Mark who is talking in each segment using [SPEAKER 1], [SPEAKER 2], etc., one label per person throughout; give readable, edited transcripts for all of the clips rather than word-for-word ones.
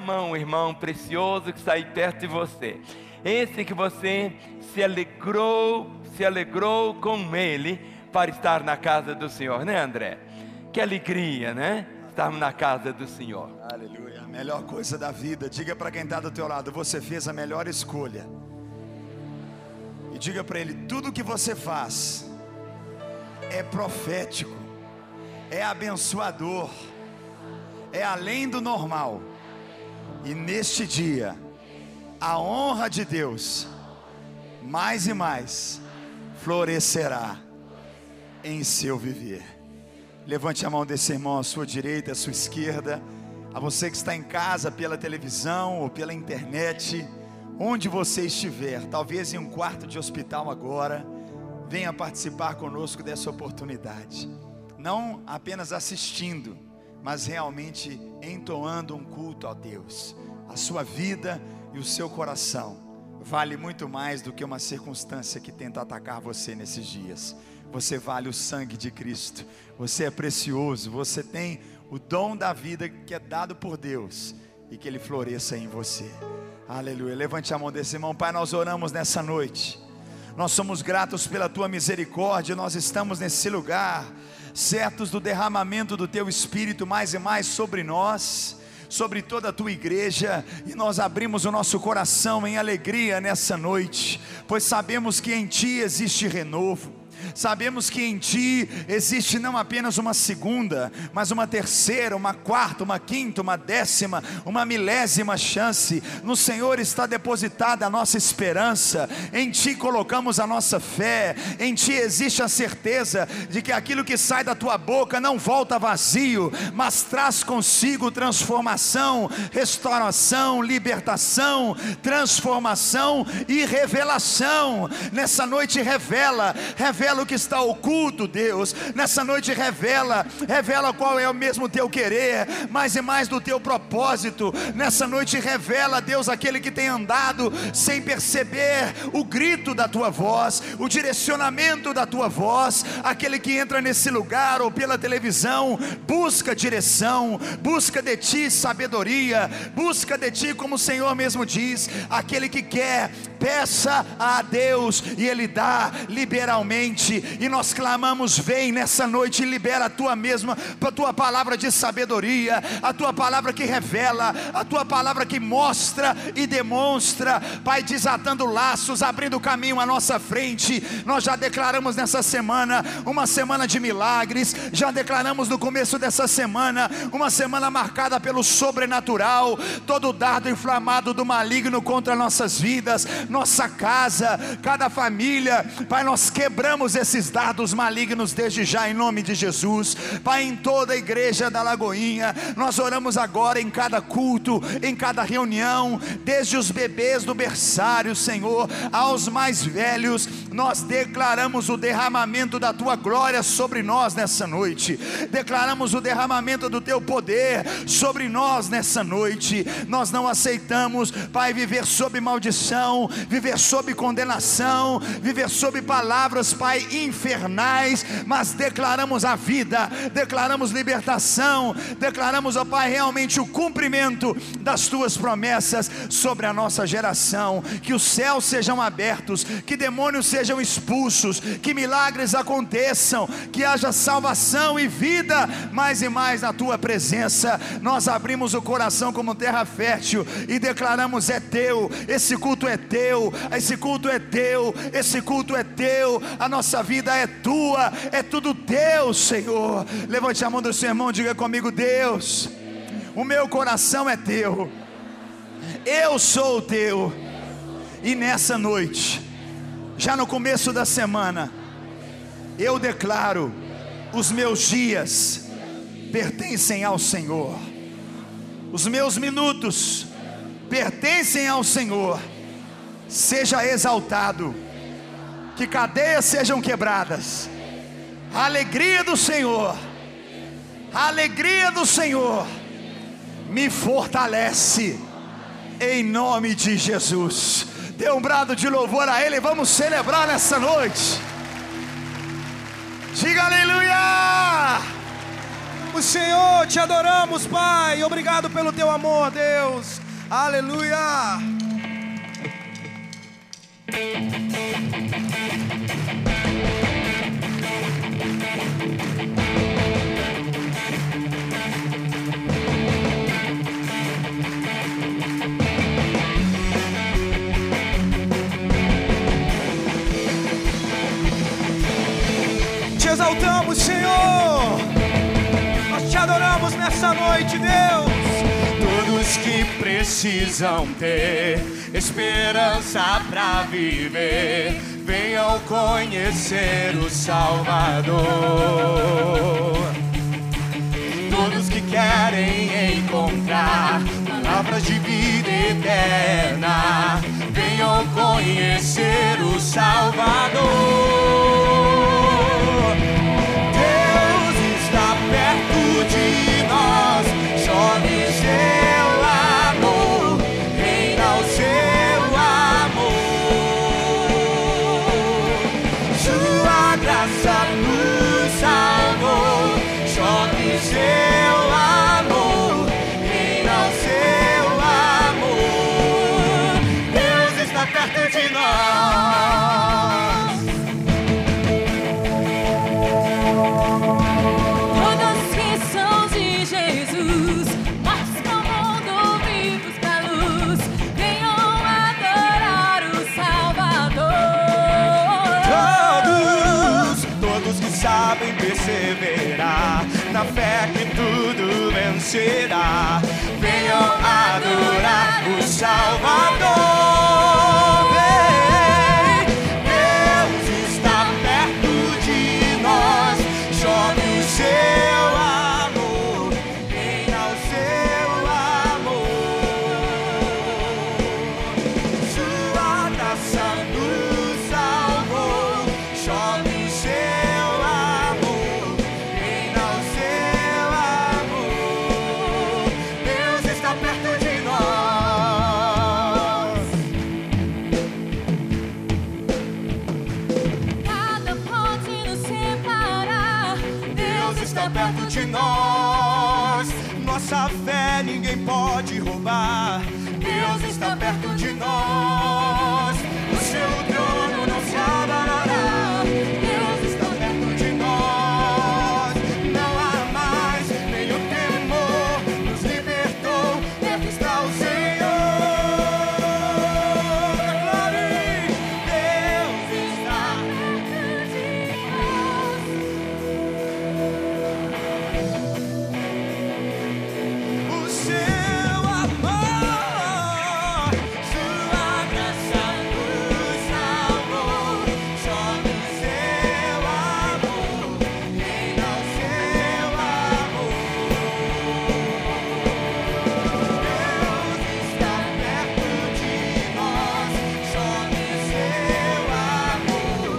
[SPEAKER 1] mão o irmão precioso que está aí perto de você. Esse que você se alegrou com ele para estar na casa do Senhor, né, André? Que alegria, né? Estarmos na casa do Senhor.
[SPEAKER 2] Aleluia, a melhor coisa da vida. Diga para quem está do teu lado: você fez a melhor escolha. E diga para ele: tudo que você faz é profético, é abençoador, é além do normal. E neste dia, a honra de Deus mais e mais florescerá em seu viver. Levante a mão desse irmão à sua direita, à sua esquerda. A você que está em casa, pela televisão ou pela internet, onde você estiver, talvez em um quarto de hospital agora, venha participar conosco dessa oportunidade. Não apenas assistindo, mas realmente entoando um culto a Deus. A sua vida e o seu coração vale muito mais do que uma circunstância que tenta atacar você nesses dias. Você vale o sangue de Cristo. Você é precioso. Você tem o dom da vida que é dado por Deus, e que Ele floresça em você. Aleluia. Levante a mão desse irmão. Pai, nós oramos nessa noite. Nós somos gratos pela Tua misericórdia. Nós estamos nesse lugar, certos do derramamento do Teu Espírito mais e mais sobre nós, sobre toda a Tua igreja. E nós abrimos o nosso coração em alegria nessa noite, pois sabemos que em Ti existe renovo. Sabemos que em Ti existe não apenas uma segunda, mas uma terceira, uma quarta, uma quinta, uma décima, uma milésima chance. No Senhor está depositada a nossa esperança. Em Ti colocamos a nossa fé. Em Ti existe a certeza de que aquilo que sai da Tua boca não volta vazio, mas traz consigo transformação, restauração, libertação, transformação e revelação. Nessa noite revela o que está oculto, Deus. Nessa noite revela qual é o mesmo Teu querer, mais e mais do Teu propósito. Nessa noite revela, Deus, aquele que tem andado sem perceber o grito da Tua voz, o direcionamento da Tua voz, aquele que entra nesse lugar ou pela televisão, busca direção, busca de Ti sabedoria, busca de Ti, como o Senhor mesmo diz, aquele que quer, peça a Deus e Ele dá liberalmente. E nós clamamos: vem nessa noite e libera a Tua palavra de sabedoria, a Tua palavra que revela, a Tua palavra que mostra e demonstra, Pai, desatando laços, abrindo caminho à nossa frente. Nós já declaramos nessa semana uma semana de milagres, já declaramos no começo dessa semana uma semana marcada pelo sobrenatural. Todo dardo inflamado do maligno contra nossas vidas, nossa casa, cada família, Pai, nós quebramos esses dardos malignos desde já, em nome de Jesus. Pai, em toda a igreja da Lagoinha, nós oramos agora em cada culto, em cada reunião, desde os bebês do berçário, Senhor, aos mais velhos. Nós declaramos o derramamento da Tua glória sobre nós nessa noite, declaramos o derramamento do Teu poder sobre nós nessa noite. Nós não aceitamos, Pai, viver sob maldição, viver sob condenação, viver sob palavras, Pai, infernais, mas declaramos a vida, declaramos libertação, declaramos, ó Pai, realmente o cumprimento das Tuas promessas sobre a nossa geração. Que os céus sejam abertos, que demônios sejam expulsos, que milagres aconteçam, que haja salvação e vida mais e mais na Tua presença. Nós abrimos o coração como terra fértil e declaramos: é Teu, esse culto é Teu, esse culto é Teu, esse culto é Teu, a nossa vida é Tua, é tudo Teu, Senhor. Levante a mão do seu irmão, diga comigo: Deus, o meu coração é Teu, eu sou Teu. E nessa noite, já no começo da semana, eu declaro: os meus dias pertencem ao Senhor, os meus minutos pertencem ao Senhor. Seja exaltado, que cadeias sejam quebradas. A alegria do Senhor, a alegria do Senhor me fortalece, em nome de Jesus. Dê um brado de louvor a Ele, vamos celebrar nessa noite. Diga aleluia.
[SPEAKER 3] exaltamos, Senhor, te adoramos, Pai. Obrigado pelo teu amor, Deus. Aleluia. Te exaltamos, Senhor. Nós te adoramos nessa noite, Deus.
[SPEAKER 4] Todos que precisam ter esperança pra viver, venham conhecer o Salvador. Todos que querem encontrar palavras de vida eterna, venham conhecer o Salvador. Deus está perto de nós, chove seu amor, reina o seu amor. Sua graça nos salvou, chove seu amor, reina o seu amor. Deus está perto de nós. Sabem perseverar na fé que tudo vencerá, venham adorar o Salvador. Deus está perto de nós, chove o seu amor, reina o seu amor. Sua graça nos salvou, chove o seu perto de nós, nossa fé ninguém pode roubar. Deus está perto de nós, o seu trono não se abalará. Deus está perto de nós, não há mais nenhum temor, nos libertou, perto está o Senhor. Declare, Deus está perto de nós. Seu amor, sua graça nos salvou, chove seu amor, reina o seu amor. Deus está perto de nós, chove seu amor,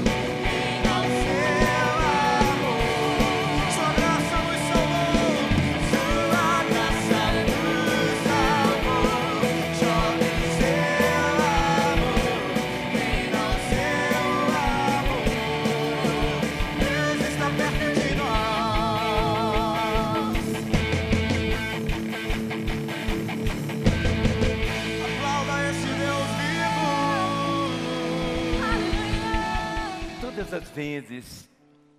[SPEAKER 4] reina o seu amor. Sua graça nos salvou, sua graça nos salvou, chove seu amor, reina o seu amor. Deus está perto de nós. Aplauda esse Deus vivo.
[SPEAKER 1] Todas as vezes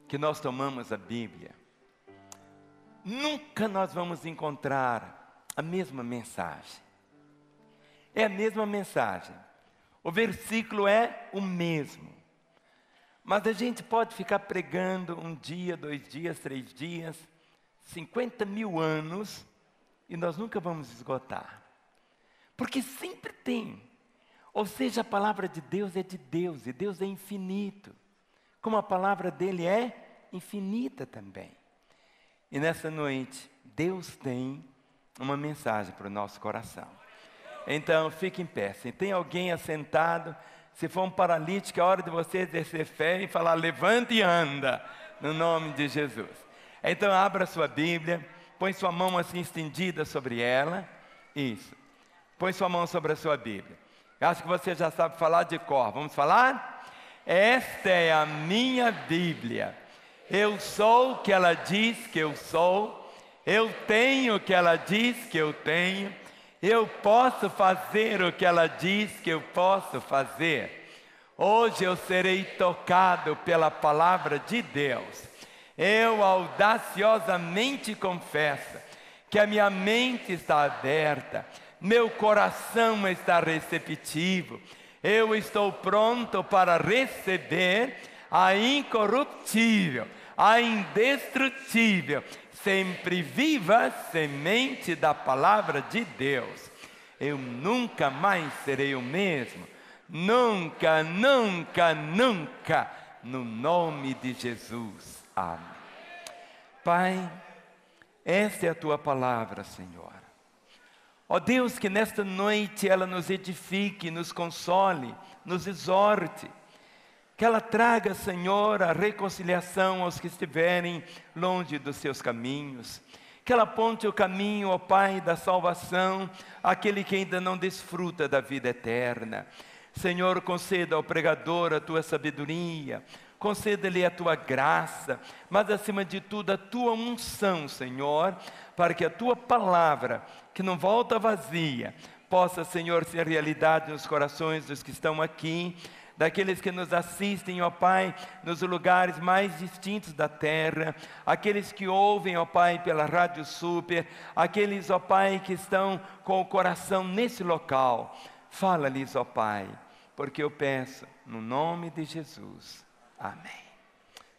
[SPEAKER 1] que nós tomamos a Bíblia, nunca nós vamos encontrar a mesma mensagem. É a mesma mensagem. O versículo é o mesmo. Mas a gente pode ficar pregando um dia, 2 dias, 3 dias, 50 mil anos, e nós nunca vamos esgotar. Porque sempre tem. Ou seja, a palavra de Deus é de Deus, e Deus é infinito. Como a palavra dele é infinita também. E nessa noite, Deus tem uma mensagem para o nosso coração. Então, fique em pé. Se tem alguém assentado, se for um paralítico, é hora de você exercer fé e falar, levante e anda, no nome de Jesus. Então, abra sua Bíblia, põe sua mão assim estendida sobre ela. Isso. Põe sua mão sobre a sua Bíblia. Eu acho que você já sabe falar de cor. Vamos falar? Esta é a minha Bíblia. Eu sou o que ela diz que eu sou. Eu tenho o que ela diz que eu tenho. Eu posso fazer o que ela diz que eu posso fazer. Hoje eu serei tocado pela palavra de Deus. Eu audaciosamente confesso que a minha mente está aberta, meu coração está receptivo. Eu estou pronto para receber a incorruptível, a indestrutível, sempre viva semente da palavra de Deus. Eu nunca mais serei o mesmo. Nunca, nunca, nunca. No nome de Jesus. Amém. Pai, esta é a tua palavra, Senhor. Ó Deus, que nesta noite ela nos edifique, nos console, nos exorte. Que ela traga, Senhor, a reconciliação aos que estiverem longe dos seus caminhos. Que ela aponte o caminho, ó Pai, da salvação, àquele que ainda não desfruta da vida eterna. Senhor, conceda ao pregador a tua sabedoria, conceda-lhe a tua graça, mas acima de tudo a tua unção, Senhor, para que a tua palavra, que não volta vazia, possa, Senhor, ser realidade nos corações dos que estão aqui, daqueles que nos assistem, ó Pai, nos lugares mais distintos da terra, aqueles que ouvem, ó Pai, pela Rádio Super, aqueles, ó Pai, que estão com o coração nesse local. Fala-lhes, ó Pai, porque eu peço no nome de Jesus. Amém.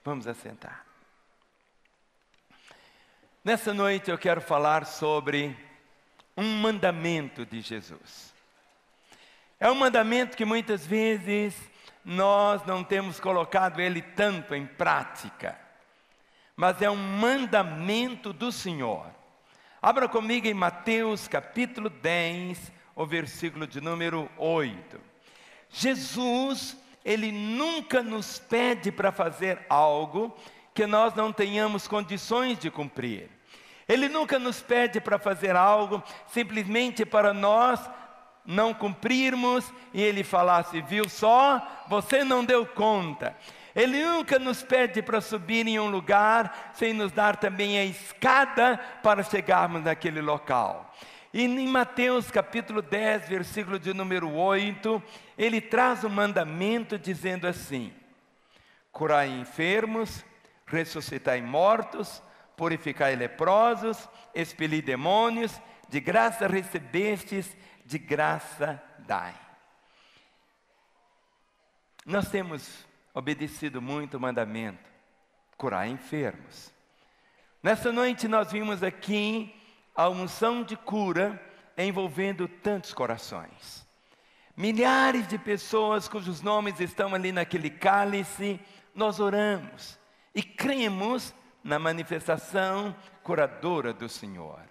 [SPEAKER 1] Vamos assentar. Nessa noite eu quero falar sobre um mandamento de Jesus. É um mandamento que muitas vezes nós não temos colocado ele tanto em prática, mas é um mandamento do Senhor. Abra comigo em Mateus capítulo 10, o versículo de número 8. Jesus, ele nunca nos pede para fazer algo que nós não tenhamos condições de cumprir. Ele nunca nos pede para fazer algo simplesmente para nós não cumprirmos e ele falasse, viu só, você não deu conta. Ele nunca nos pede para subir em um lugar sem nos dar também a escada para chegarmos naquele local. E em Mateus capítulo 10, versículo de número 8, ele traz um mandamento dizendo assim: curai enfermos, ressuscitai mortos, purificai leprosos, expeli demônios, de graça recebestes, de graça dai. Nós temos obedecido muito o mandamento, curar enfermos. Nessa noite nós vimos aqui a unção de cura envolvendo tantos corações. Milhares de pessoas cujos nomes estão ali naquele cálice, nós oramos e cremos na manifestação curadora do Senhor.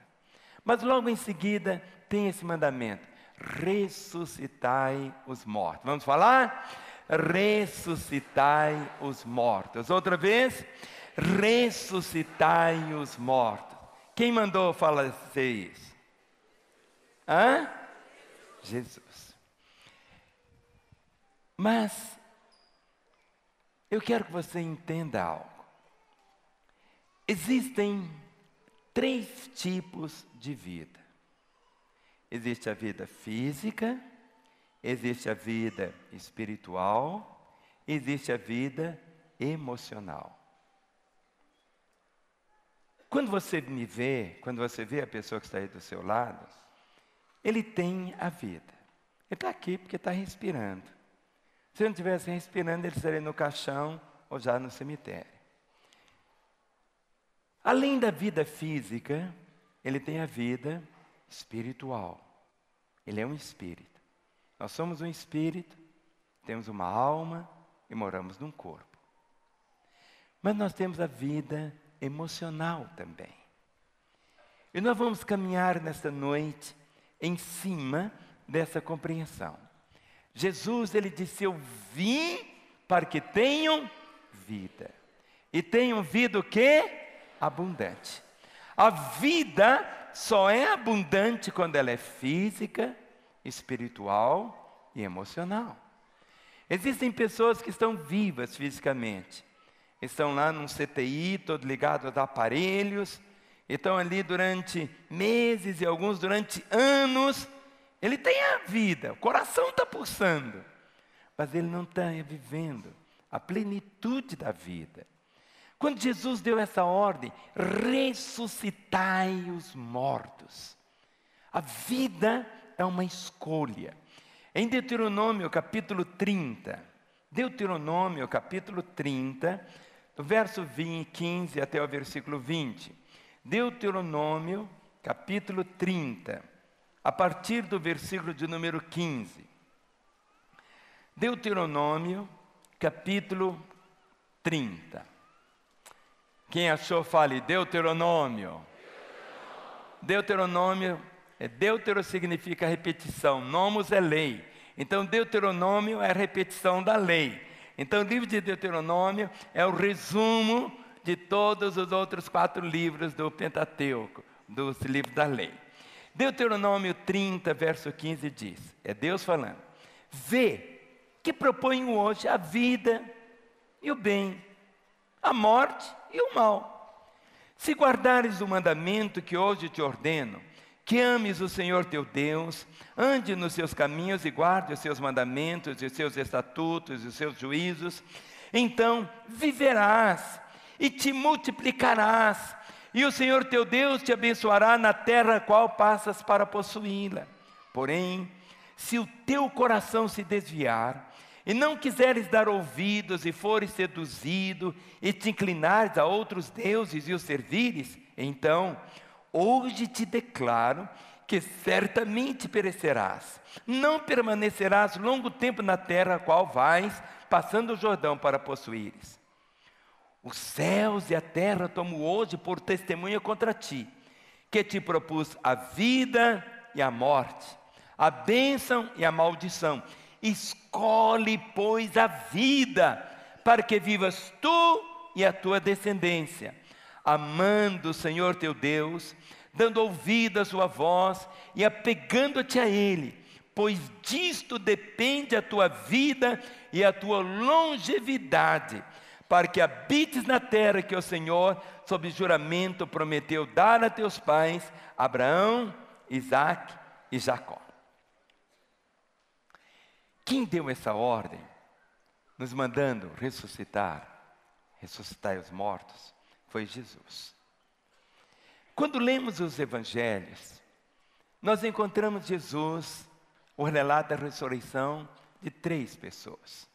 [SPEAKER 1] Mas logo em seguida tem esse mandamento: ressuscitai os mortos. Vamos falar? Ressuscitai os mortos. Outra vez, ressuscitai os mortos. Quem mandou falecer isso? Jesus. Mas eu quero que você entenda algo. Existem 3 tipos de vida. Existe a vida física, existe a vida espiritual, existe a vida emocional. Quando você me vê, quando você vê a pessoa que está aí do seu lado, ele tem a vida. Ele está aqui porque está respirando. Se ele não estivesse respirando, ele estaria no caixão ou já no cemitério. Além da vida física, ele tem a vida espiritual. Ele é um espírito. Nós somos um espírito, temos uma alma e moramos num corpo. Mas nós temos a vida emocional também. E nós vamos caminhar nesta noite em cima dessa compreensão. Jesus, ele disse: eu vim para que tenham vida. E tenham vida o quê? Abundante. A vida só é abundante quando ela é física, espiritual e emocional. Existem pessoas que estão vivas fisicamente, estão lá num CTI, todo ligado aos aparelhos, Então ali durante meses e alguns durante anos, ele tem a vida, o coração está pulsando, mas ele não está vivendo a plenitude da vida. Quando Jesus deu essa ordem, ressuscitai os mortos. A vida é uma escolha. Em Deuteronômio capítulo 30, Deuteronômio capítulo 30, do verso 15 até o versículo 20. Deuteronômio capítulo 30, a partir do versículo de número 15. Deuteronômio capítulo 30. Quem achou, fale Deuteronômio. Deuteronômio, deutero significa repetição, nomos é lei. Então Deuteronômio é a repetição da lei. Então o livro de Deuteronômio é o resumo de todos os outros 4 livros do Pentateuco, dos livros da lei. Deuteronômio 30, verso 15 diz, é Deus falando: vê que proponho hoje a vida e o bem, a morte e o mal. Se guardares o mandamento que hoje te ordeno, que ames o Senhor teu Deus, ande nos seus caminhos e guarde os seus mandamentos, e os seus estatutos, e os seus juízos, então viverás e te multiplicarás, e o Senhor teu Deus te abençoará na terra a qual passas para possuí-la. Porém, se o teu coração se desviar, e não quiseres dar ouvidos, e fores seduzido, e te inclinares a outros deuses e os servires, então, hoje te declaro que certamente perecerás. Não permanecerás longo tempo na terra a qual vais, passando o Jordão para possuíres. Os céus e a terra tomo hoje por testemunha contra ti, que te propus a vida e a morte, a bênção e a maldição. Escolhe, pois, a vida, para que vivas tu e a tua descendência, amando o Senhor teu Deus, dando ouvido à sua voz e apegando-te a Ele, pois disto depende a tua vida e a tua longevidade, para que habites na terra que o Senhor, sob juramento, prometeu dar a teus pais, Abraão, Isaque e Jacó. Quem deu essa ordem, nos mandando ressuscitar os mortos, foi Jesus. Quando lemos os evangelhos, nós encontramos Jesus, o relato da ressurreição de 3 pessoas,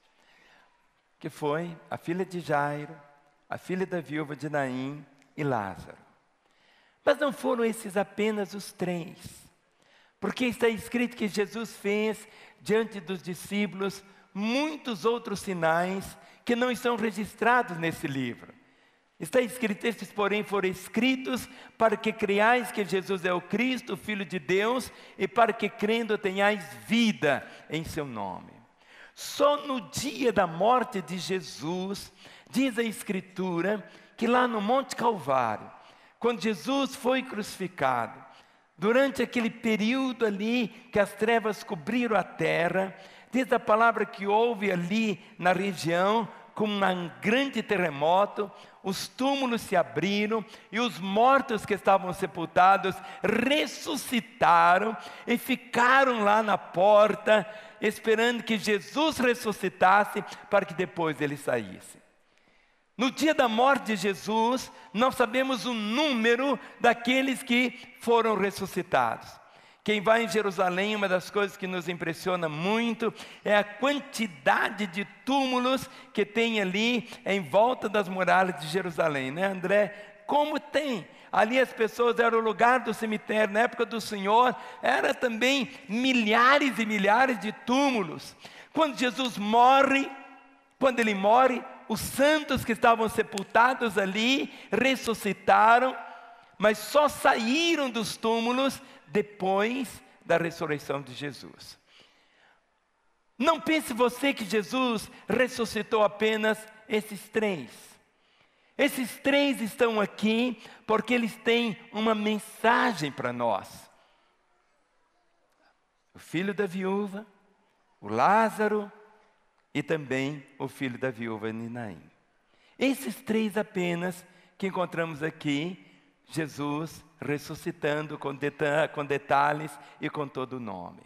[SPEAKER 1] que foi a filha de Jairo, a filha da viúva de Naim e Lázaro. Mas não foram esses apenas os 3, porque está escrito que Jesus fez diante dos discípulos muitos outros sinais que não estão registrados nesse livro. Está escrito: estes porém foram escritos para que creiais que Jesus é o Cristo, o Filho de Deus, e para que crendo tenhais vida em seu nome. Só no dia da morte de Jesus, diz a Escritura, que lá no Monte Calvário, quando Jesus foi crucificado, durante aquele período ali que as trevas cobriram a terra, diz a palavra que houve ali na região, como um grande terremoto, os túmulos se abriram e os mortos que estavam sepultados ressuscitaram e ficaram lá na porta, esperando que Jesus ressuscitasse para que depois ele saísse. No dia da morte de Jesus, nós sabemos o número daqueles que foram ressuscitados. Quem vai em Jerusalém, uma das coisas que nos impressiona muito é a quantidade de túmulos que tem ali em volta das muralhas de Jerusalém, né, André? Como tem? Ali as pessoas, era o lugar do cemitério. Na época do Senhor, era também milhares e milhares de túmulos. Quando Jesus morre, quando ele morre, os santos que estavam sepultados ali ressuscitaram, mas só saíram dos túmulos depois da ressurreição de Jesus. Não pense você que Jesus ressuscitou apenas esses 3. Esses 3 estão aqui porque eles têm uma mensagem para nós. O filho da viúva, o Lázaro e também o filho da viúva de Naim. Esses 3 apenas que encontramos aqui, Jesus ressuscitando com detalhes e com todo o nome.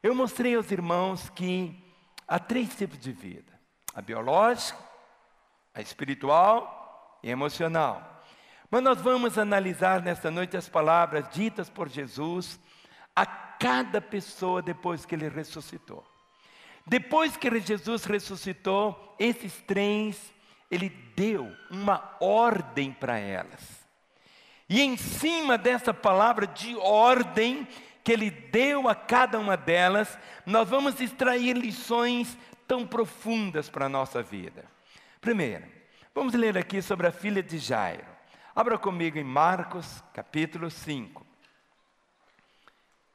[SPEAKER 1] Eu mostrei aos irmãos que há 3 tipos de vida: a biológica, a espiritual e a emocional. Mas nós vamos analisar nesta noite as palavras ditas por Jesus a cada pessoa depois que ele ressuscitou. Depois que Jesus ressuscitou, esses 3, ele deu uma ordem para elas. E em cima dessa palavra de ordem que ele deu a cada uma delas, nós vamos extrair lições tão profundas para a nossa vida. Primeiro, vamos ler aqui sobre a filha de Jairo. Abra comigo em Marcos, capítulo 5.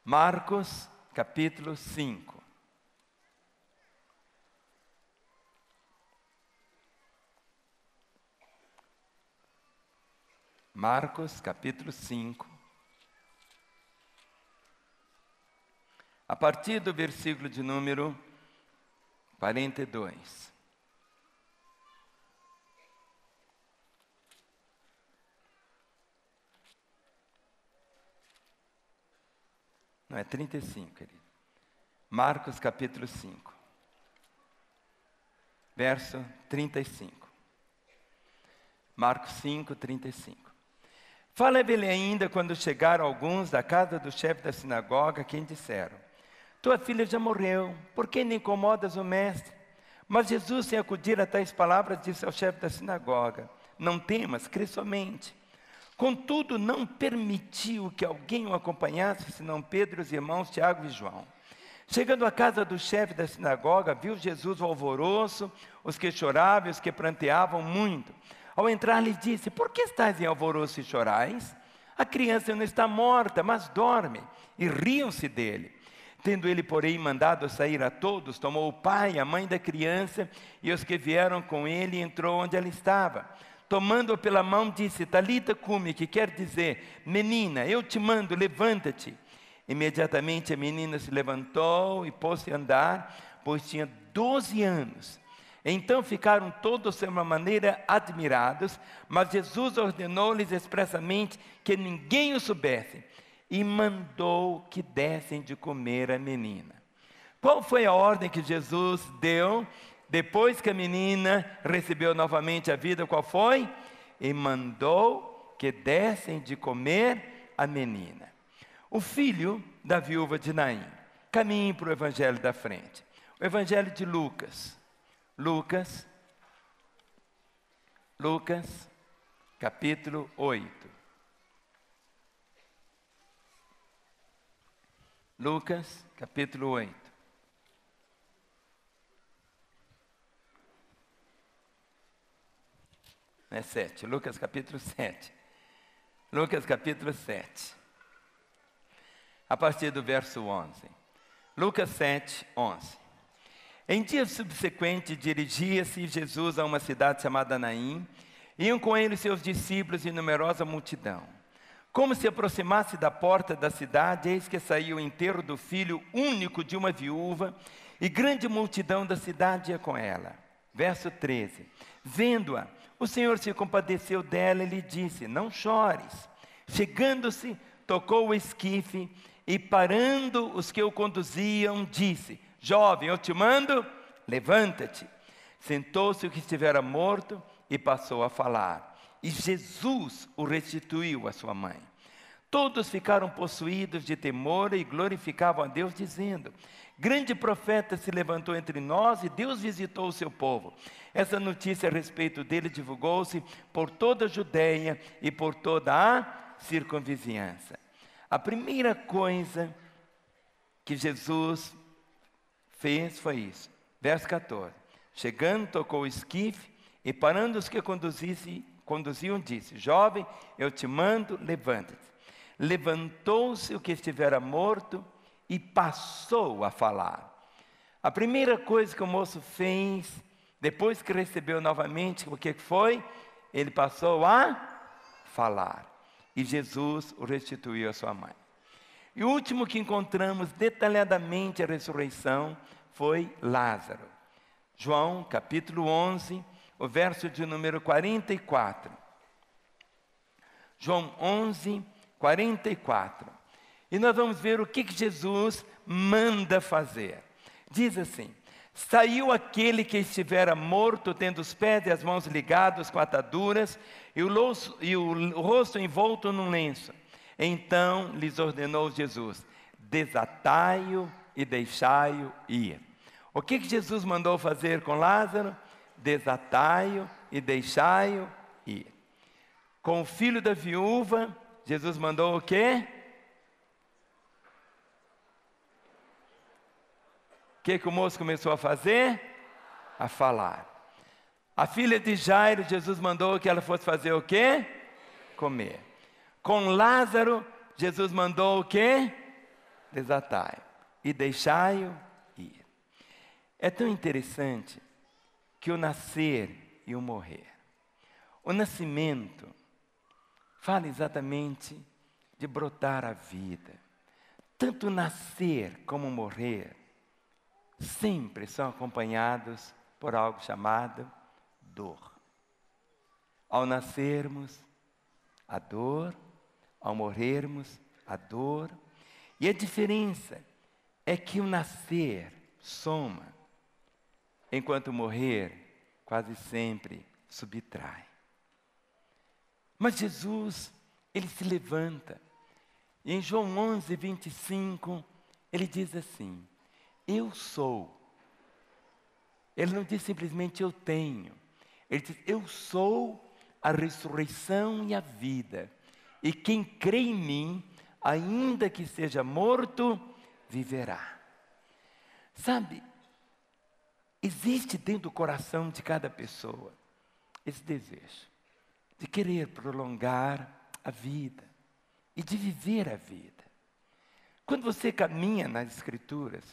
[SPEAKER 1] Marcos, capítulo 5. Marcos, capítulo 5. A partir do versículo de número 42. Não, é 35, querido. Marcos, capítulo 5. Verso 35. Marcos 5, 35. Fala-lhe ainda quando chegaram alguns da casa do chefe da sinagoga, quem disseram: tua filha já morreu, por que ainda incomodas o mestre? Mas Jesus, sem acudir a tais palavras, disse ao chefe da sinagoga: não temas, crê somente. Contudo, não permitiu que alguém o acompanhasse, senão Pedro, os irmãos Tiago e João. Chegando à casa do chefe da sinagoga, viu Jesus o alvoroço, os que choravam e os que pranteavam muito. Ao entrar, lhe disse: por que estáis em alvoroço e chorais? A criança não está morta, mas dorme. E riam-se dele. Tendo ele, porém, mandado sair a todos, tomou o pai e a mãe da criança e os que vieram com ele, e entrou onde ela estava. Tomando-a pela mão, disse: Talita cumi, que quer dizer: menina, eu te mando, levanta-te. Imediatamente a menina se levantou e pôs-se a andar, pois tinha 12 anos. Então ficaram todos de uma maneira admirados, mas Jesus ordenou-lhes expressamente que ninguém o soubesse, e mandou que dessem de comer a menina. Qual foi a ordem que Jesus deu depois que a menina recebeu novamente a vida? Qual foi? E mandou que dessem de comer a menina. O filho da viúva de Naim. Caminhe para o evangelho da frente. O evangelho de Lucas. Lucas, capítulo 8. Lucas, capítulo 8. Não é 7, Lucas capítulo 7. Lucas capítulo 7. A partir do verso 11. Lucas 7, 11. Em dia subsequente, dirigia-se Jesus a uma cidade chamada Naim. Iam com ele seus discípulos e numerosa multidão. Como se aproximasse da porta da cidade, eis que saiu o enterro do filho único de uma viúva, e grande multidão da cidade ia com ela. Verso 13. Vendo-a, o Senhor se compadeceu dela e lhe disse: não chores. Chegando-se, tocou o esquife, e parando os que o conduziam, disse: jovem, eu te mando, levanta-te. Sentou-se o que estivera morto e passou a falar. E Jesus o restituiu à sua mãe. Todos ficaram possuídos de temor e glorificavam a Deus, dizendo: grande profeta se levantou entre nós e Deus visitou o seu povo. Essa notícia a respeito dele divulgou-se por toda a Judeia e por toda a circunvizinhança. A primeira coisa que Jesus fez foi isso. Verso 14. Chegando, tocou o esquife, e parando os que conduziam, disse: jovem, eu te mando, levanta-te. Levantou-se o que estivera morto e passou a falar. A primeira coisa que o moço fez, depois que recebeu novamente, o que foi? Ele passou a falar. E Jesus o restituiu à sua mãe. E o último que encontramos detalhadamente a ressurreição foi Lázaro. João, capítulo 11, o verso de número 44. João 11, 44. E nós vamos ver o que Jesus manda fazer. Diz assim: saiu aquele que estivera morto, tendo os pés e as mãos ligados com ataduras, e o rosto envolto num lenço. Então lhes ordenou Jesus: desatai-o e deixai-o ir. O que Jesus mandou fazer com Lázaro? Desatai-o e deixai-o ir. Com o filho da viúva, Jesus mandou o quê? O que o moço começou a fazer? A falar. A filha de Jairo, Jesus mandou que ela fosse fazer o quê? Comer. Com Lázaro, Jesus mandou o quê? Desatai e deixai-o ir. É tão interessante que o nascer e o morrer. O nascimento fala exatamente de brotar a vida. Tanto nascer como morrer sempre são acompanhados por algo chamado dor. Ao nascermos, a dor; ao morrermos, a dor. E a diferença é que o nascer soma, enquanto o morrer quase sempre subtrai. Mas Jesus, ele se levanta. E em João 11, 25, ele diz assim: eu sou. Ele não diz simplesmente eu tenho. Ele diz: eu sou a ressurreição e a vida. E quem crê em mim, ainda que seja morto, viverá. Sabe, existe dentro do coração de cada pessoa esse desejo de querer prolongar a vida e de viver a vida. Quando você caminha nas Escrituras,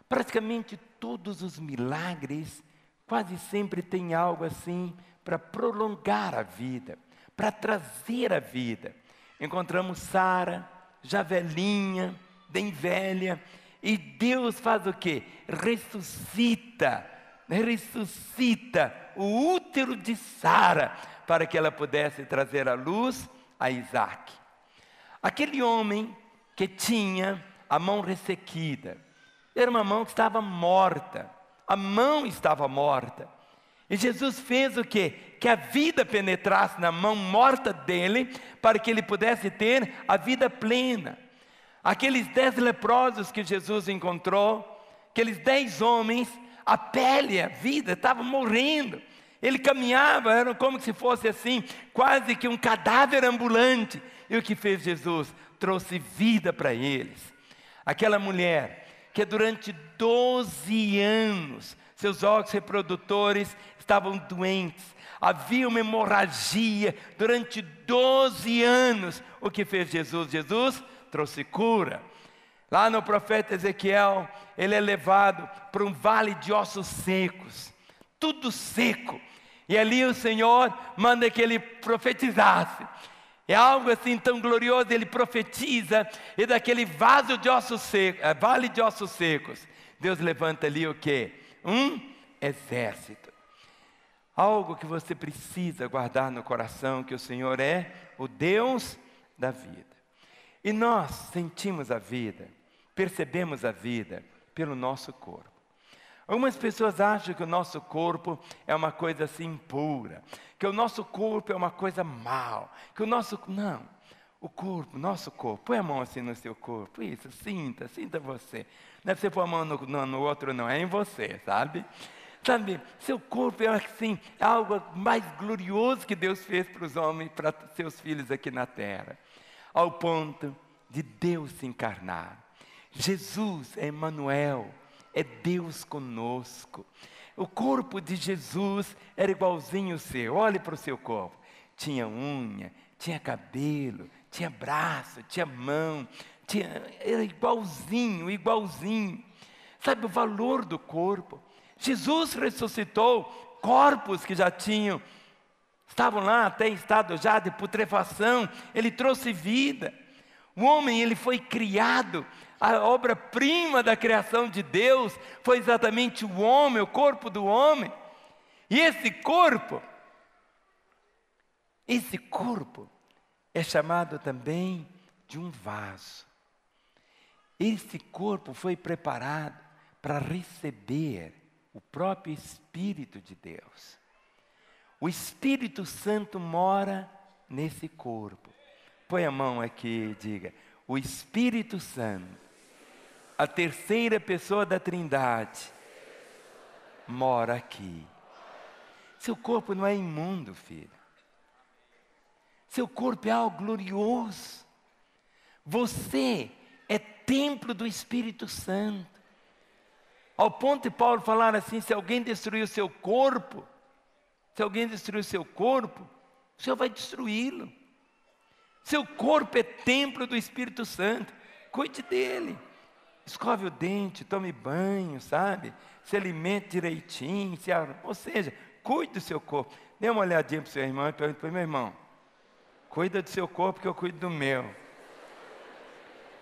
[SPEAKER 1] praticamente todos os milagres quase sempre tem algo assim para prolongar a vida, para trazer a vida. Encontramos Sara, já velhinha, bem velha, e Deus faz o quê? Ressuscita o útero de Sara, para que ela pudesse trazer à luz a Isaac. Aquele homem que tinha a mão ressequida, era uma mão que estava morta, a mão estava morta. E Jesus fez o quê? Que a vida penetrasse na mão morta dele, para que ele pudesse ter a vida plena. Aqueles 10 leprosos que Jesus encontrou, aqueles 10 homens, a pele, a vida, estavam morrendo. Ele caminhava, era como se fosse assim, quase que um cadáver ambulante. E o que fez Jesus? Trouxe vida para eles. Aquela mulher que durante 12 anos, seus órgãos reprodutores estavam doentes, havia uma hemorragia durante 12 anos. O que fez Jesus? Jesus trouxe cura. Lá no profeta Ezequiel, ele é levado para um vale de ossos secos, tudo seco. E ali o Senhor manda que ele profetizasse. É algo assim tão glorioso, ele profetiza, e daquele vaso de ossos secos, vale de ossos secos, Deus levanta ali o quê? Um exército. Algo que você precisa guardar no coração, que o Senhor é o Deus da vida. E nós sentimos a vida, percebemos a vida pelo nosso corpo. Algumas pessoas acham que o nosso corpo é uma coisa assim impura, que o nosso corpo é uma coisa mal, que o nosso... Não, o corpo, nosso corpo, põe a mão assim no seu corpo, isso, sinta você. Não é você pôr a mão no outro não, é em você, sabe? Sabe, seu corpo é assim, é algo mais glorioso que Deus fez para os homens, para seus filhos aqui na terra. Ao ponto de Deus se encarnar. Jesus é Emmanuel, é Deus conosco. O corpo de Jesus era igualzinho o seu. Olhe para o seu corpo. Tinha unha, tinha cabelo, tinha braço, tinha mão. Era igualzinho. Sabe o valor do corpo? Jesus ressuscitou corpos que já estavam lá até em estado já de putrefação. Ele trouxe vida. O homem, ele foi criado. A obra-prima da criação de Deus foi exatamente o homem, o corpo do homem. E esse corpo é chamado também de um vaso. Esse corpo foi preparado para receber o próprio Espírito de Deus. O Espírito Santo mora nesse corpo. Põe a mão aqui e diga: o Espírito Santo, a terceira pessoa da Trindade, mora aqui. Seu corpo não é imundo, filho. Seu corpo é algo glorioso. Você é templo do Espírito Santo. Ao ponto de Paulo falar assim: se alguém destruir o seu corpo, o Senhor vai destruí-lo. Seu corpo é templo do Espírito Santo. Cuide dele. Escove o dente, tome banho, sabe? Se alimente direitinho, ou seja, cuide do seu corpo. Dê uma olhadinha para o seu irmão e pergunte para o meu irmão: cuida do seu corpo que eu cuido do meu.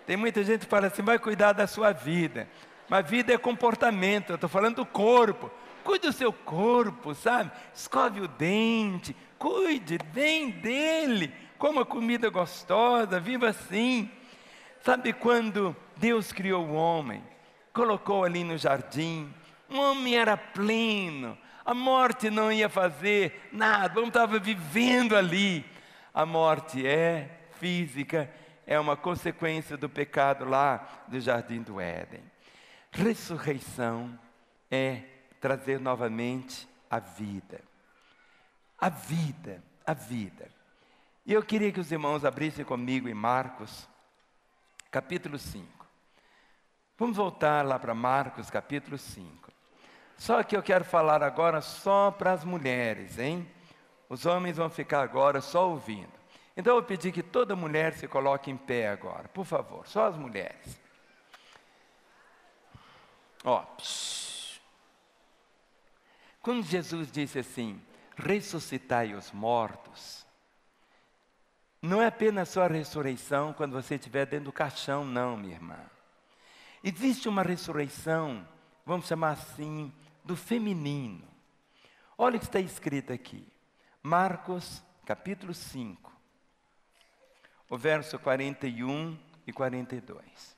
[SPEAKER 1] Tem muita gente que fala assim: vai cuidar da sua vida. Mas vida é comportamento, eu estou falando do corpo. Cuide do seu corpo, sabe? Escove o dente, cuide bem dele. Coma comida gostosa, viva assim. Sabe quando Deus criou o homem, colocou ali no jardim, o homem era pleno, a morte não ia fazer nada, o homem estava vivendo ali. A morte é física, é uma consequência do pecado lá do jardim do Éden. Ressurreição é trazer novamente a vida. A vida, a vida. E eu queria que os irmãos abrissem comigo em Marcos, capítulo 5. Vamos voltar lá para Marcos, capítulo 5. Só que eu quero falar agora só para as mulheres, hein? Os homens vão ficar agora só ouvindo. Então eu vou pedir que toda mulher se coloque em pé agora, por favor, só as mulheres. Quando Jesus disse assim: ressuscitai os mortos, não é apenas só a ressurreição quando você estiver dentro do caixão, não, minha irmã. Existe uma ressurreição, vamos chamar assim, do feminino. Olha o que está escrito aqui. Marcos, capítulo 5, o verso 41 e 42.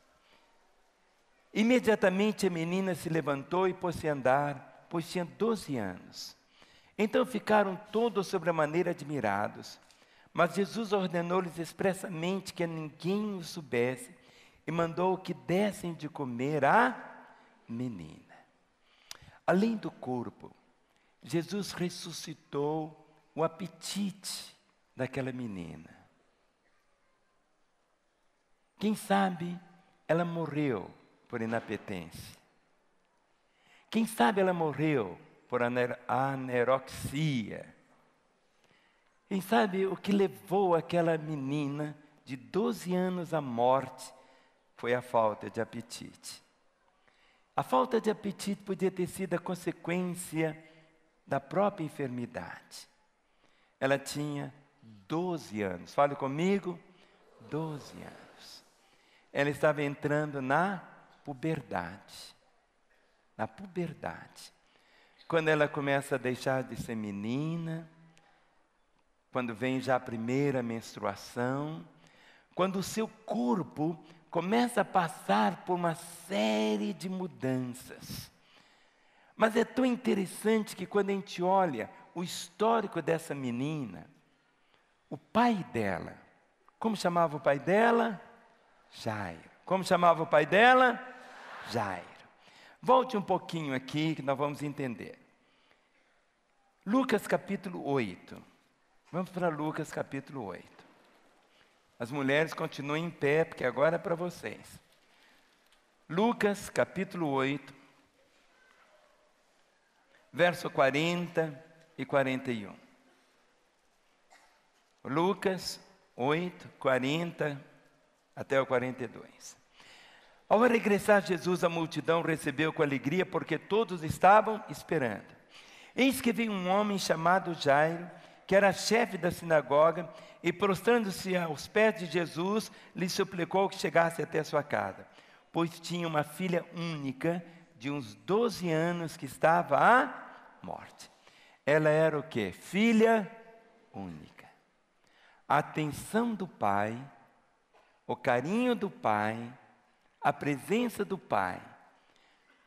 [SPEAKER 1] Imediatamente a menina se levantou e pôs-se a andar, pois tinha 12 anos. Então ficaram todos sobremaneira admirados. Mas Jesus ordenou-lhes expressamente que ninguém o soubesse e mandou que dessem de comer à menina. Além do corpo, Jesus ressuscitou o apetite daquela menina. Quem sabe ela morreu por inapetência. Quem sabe ela morreu por anorexia. Quem sabe o que levou aquela menina de 12 anos à morte foi a falta de apetite. A falta de apetite podia ter sido a consequência da própria enfermidade. Ela tinha 12 anos, fale comigo, 12 anos. Ela estava entrando na puberdade. Na puberdade. Quando ela começa a deixar de ser menina, quando vem já a primeira menstruação, quando o seu corpo começa a passar por uma série de mudanças. Mas é tão interessante que quando a gente olha o histórico dessa menina, o pai dela, como chamava o pai dela? Jairo. Como chamava o pai dela? Jairo. Volte um pouquinho aqui que nós vamos entender. Lucas capítulo 8. Vamos para Lucas capítulo 8. As mulheres continuem em pé, porque agora é para vocês. Lucas capítulo 8, verso 40 e 41. Lucas 8, 40 até o 42. Ao regressar Jesus, a multidão recebeu com alegria, porque todos estavam esperando. Eis que veio um homem chamado Jairo, que era chefe da sinagoga, e prostrando-se aos pés de Jesus, lhe suplicou que chegasse até a sua casa, pois tinha uma filha única, de uns 12 anos, que estava à morte. Ela era o quê? Filha única. a atenção do pai, o carinho do pai, a presença do pai.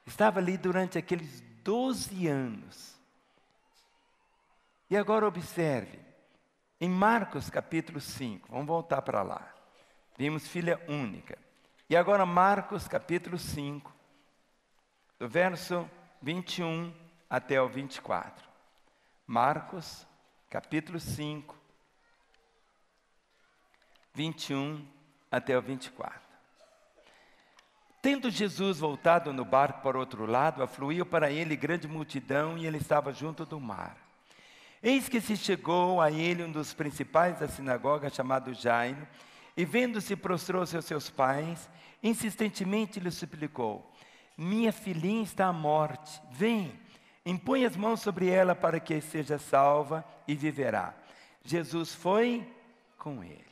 [SPEAKER 1] Estava ali durante aqueles 12 anos. E agora observe, em Marcos capítulo 5, vamos voltar para lá. Vimos filha única. E agora Marcos capítulo 5, do verso 21 até o 24. Marcos capítulo 5, 21 até o 24. Tendo Jesus voltado no barco para o outro lado, afluiu para ele grande multidão e ele estava junto do mar. Eis que se chegou a ele um dos principais da sinagoga, chamado Jairo, e vendo-se prostrou-se aos seus pais, insistentemente lhe suplicou: minha filhinha está à morte, vem, impõe as mãos sobre ela para que seja salva e viverá. Jesus foi com ele.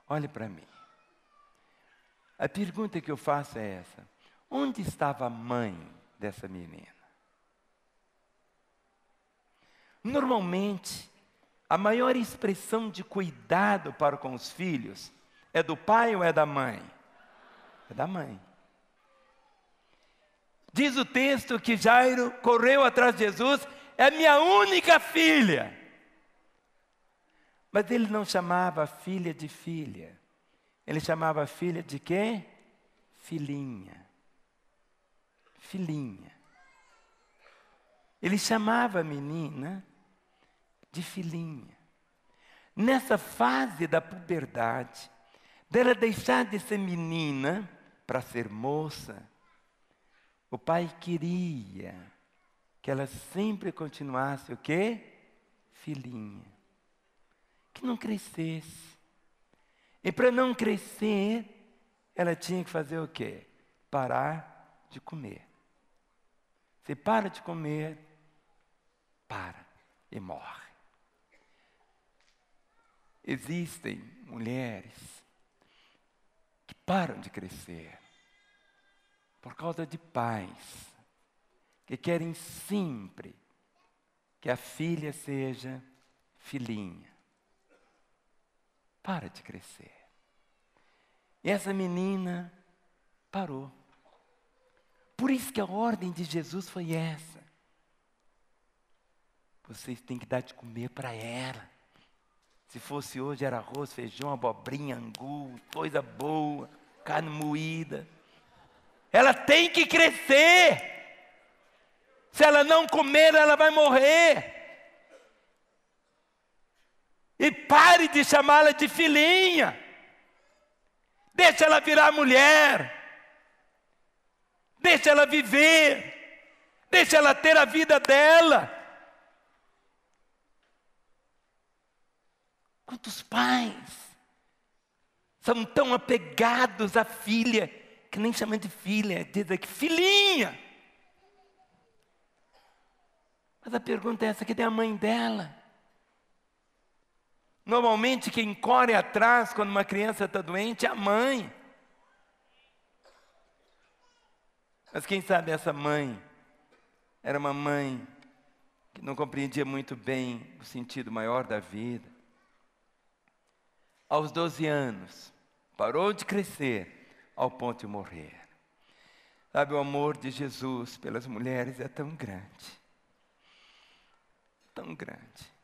[SPEAKER 1] Olhe para mim. A pergunta que eu faço é essa: onde estava a mãe dessa menina? Normalmente, a maior expressão de cuidado para com os filhos é do pai ou é da mãe? É da mãe. Diz o texto que Jairo correu atrás de Jesus: é minha única filha. Mas ele não chamava a filha de filha. Ele chamava a filha de quê? Filhinha. Filhinha. Ele chamava a menina de filhinha. Nessa fase da puberdade, dela deixar de ser menina para ser moça, o pai queria que ela sempre continuasse o quê? Filhinha. Que não crescesse. E para não crescer, ela tinha que fazer o quê? Parar de comer. Você para de comer, para e morre. Existem mulheres que param de crescer por causa de pais que querem sempre que a filha seja filhinha. Para de crescer. E essa menina parou. Por isso que a ordem de Jesus foi essa. Vocês têm que dar de comer para ela. Se fosse hoje, era arroz, feijão, abobrinha, angu, coisa boa, carne moída. Ela tem que crescer. Se ela não comer, ela vai morrer. E pare de chamá-la de filhinha. Deixa ela virar mulher. Deixa ela viver. Deixa ela ter a vida dela. Quantos pais são tão apegados à filha que nem chamam de filha, diz aqui filhinha. Mas a pergunta é essa: cadê a mãe dela? Normalmente quem corre atrás quando uma criança está doente é a mãe. Mas quem sabe essa mãe era uma mãe que não compreendia muito bem o sentido maior da vida. Aos 12 anos, parou de crescer ao ponto de morrer. Sabe, o amor de Jesus pelas mulheres é tão grande. Tão grande.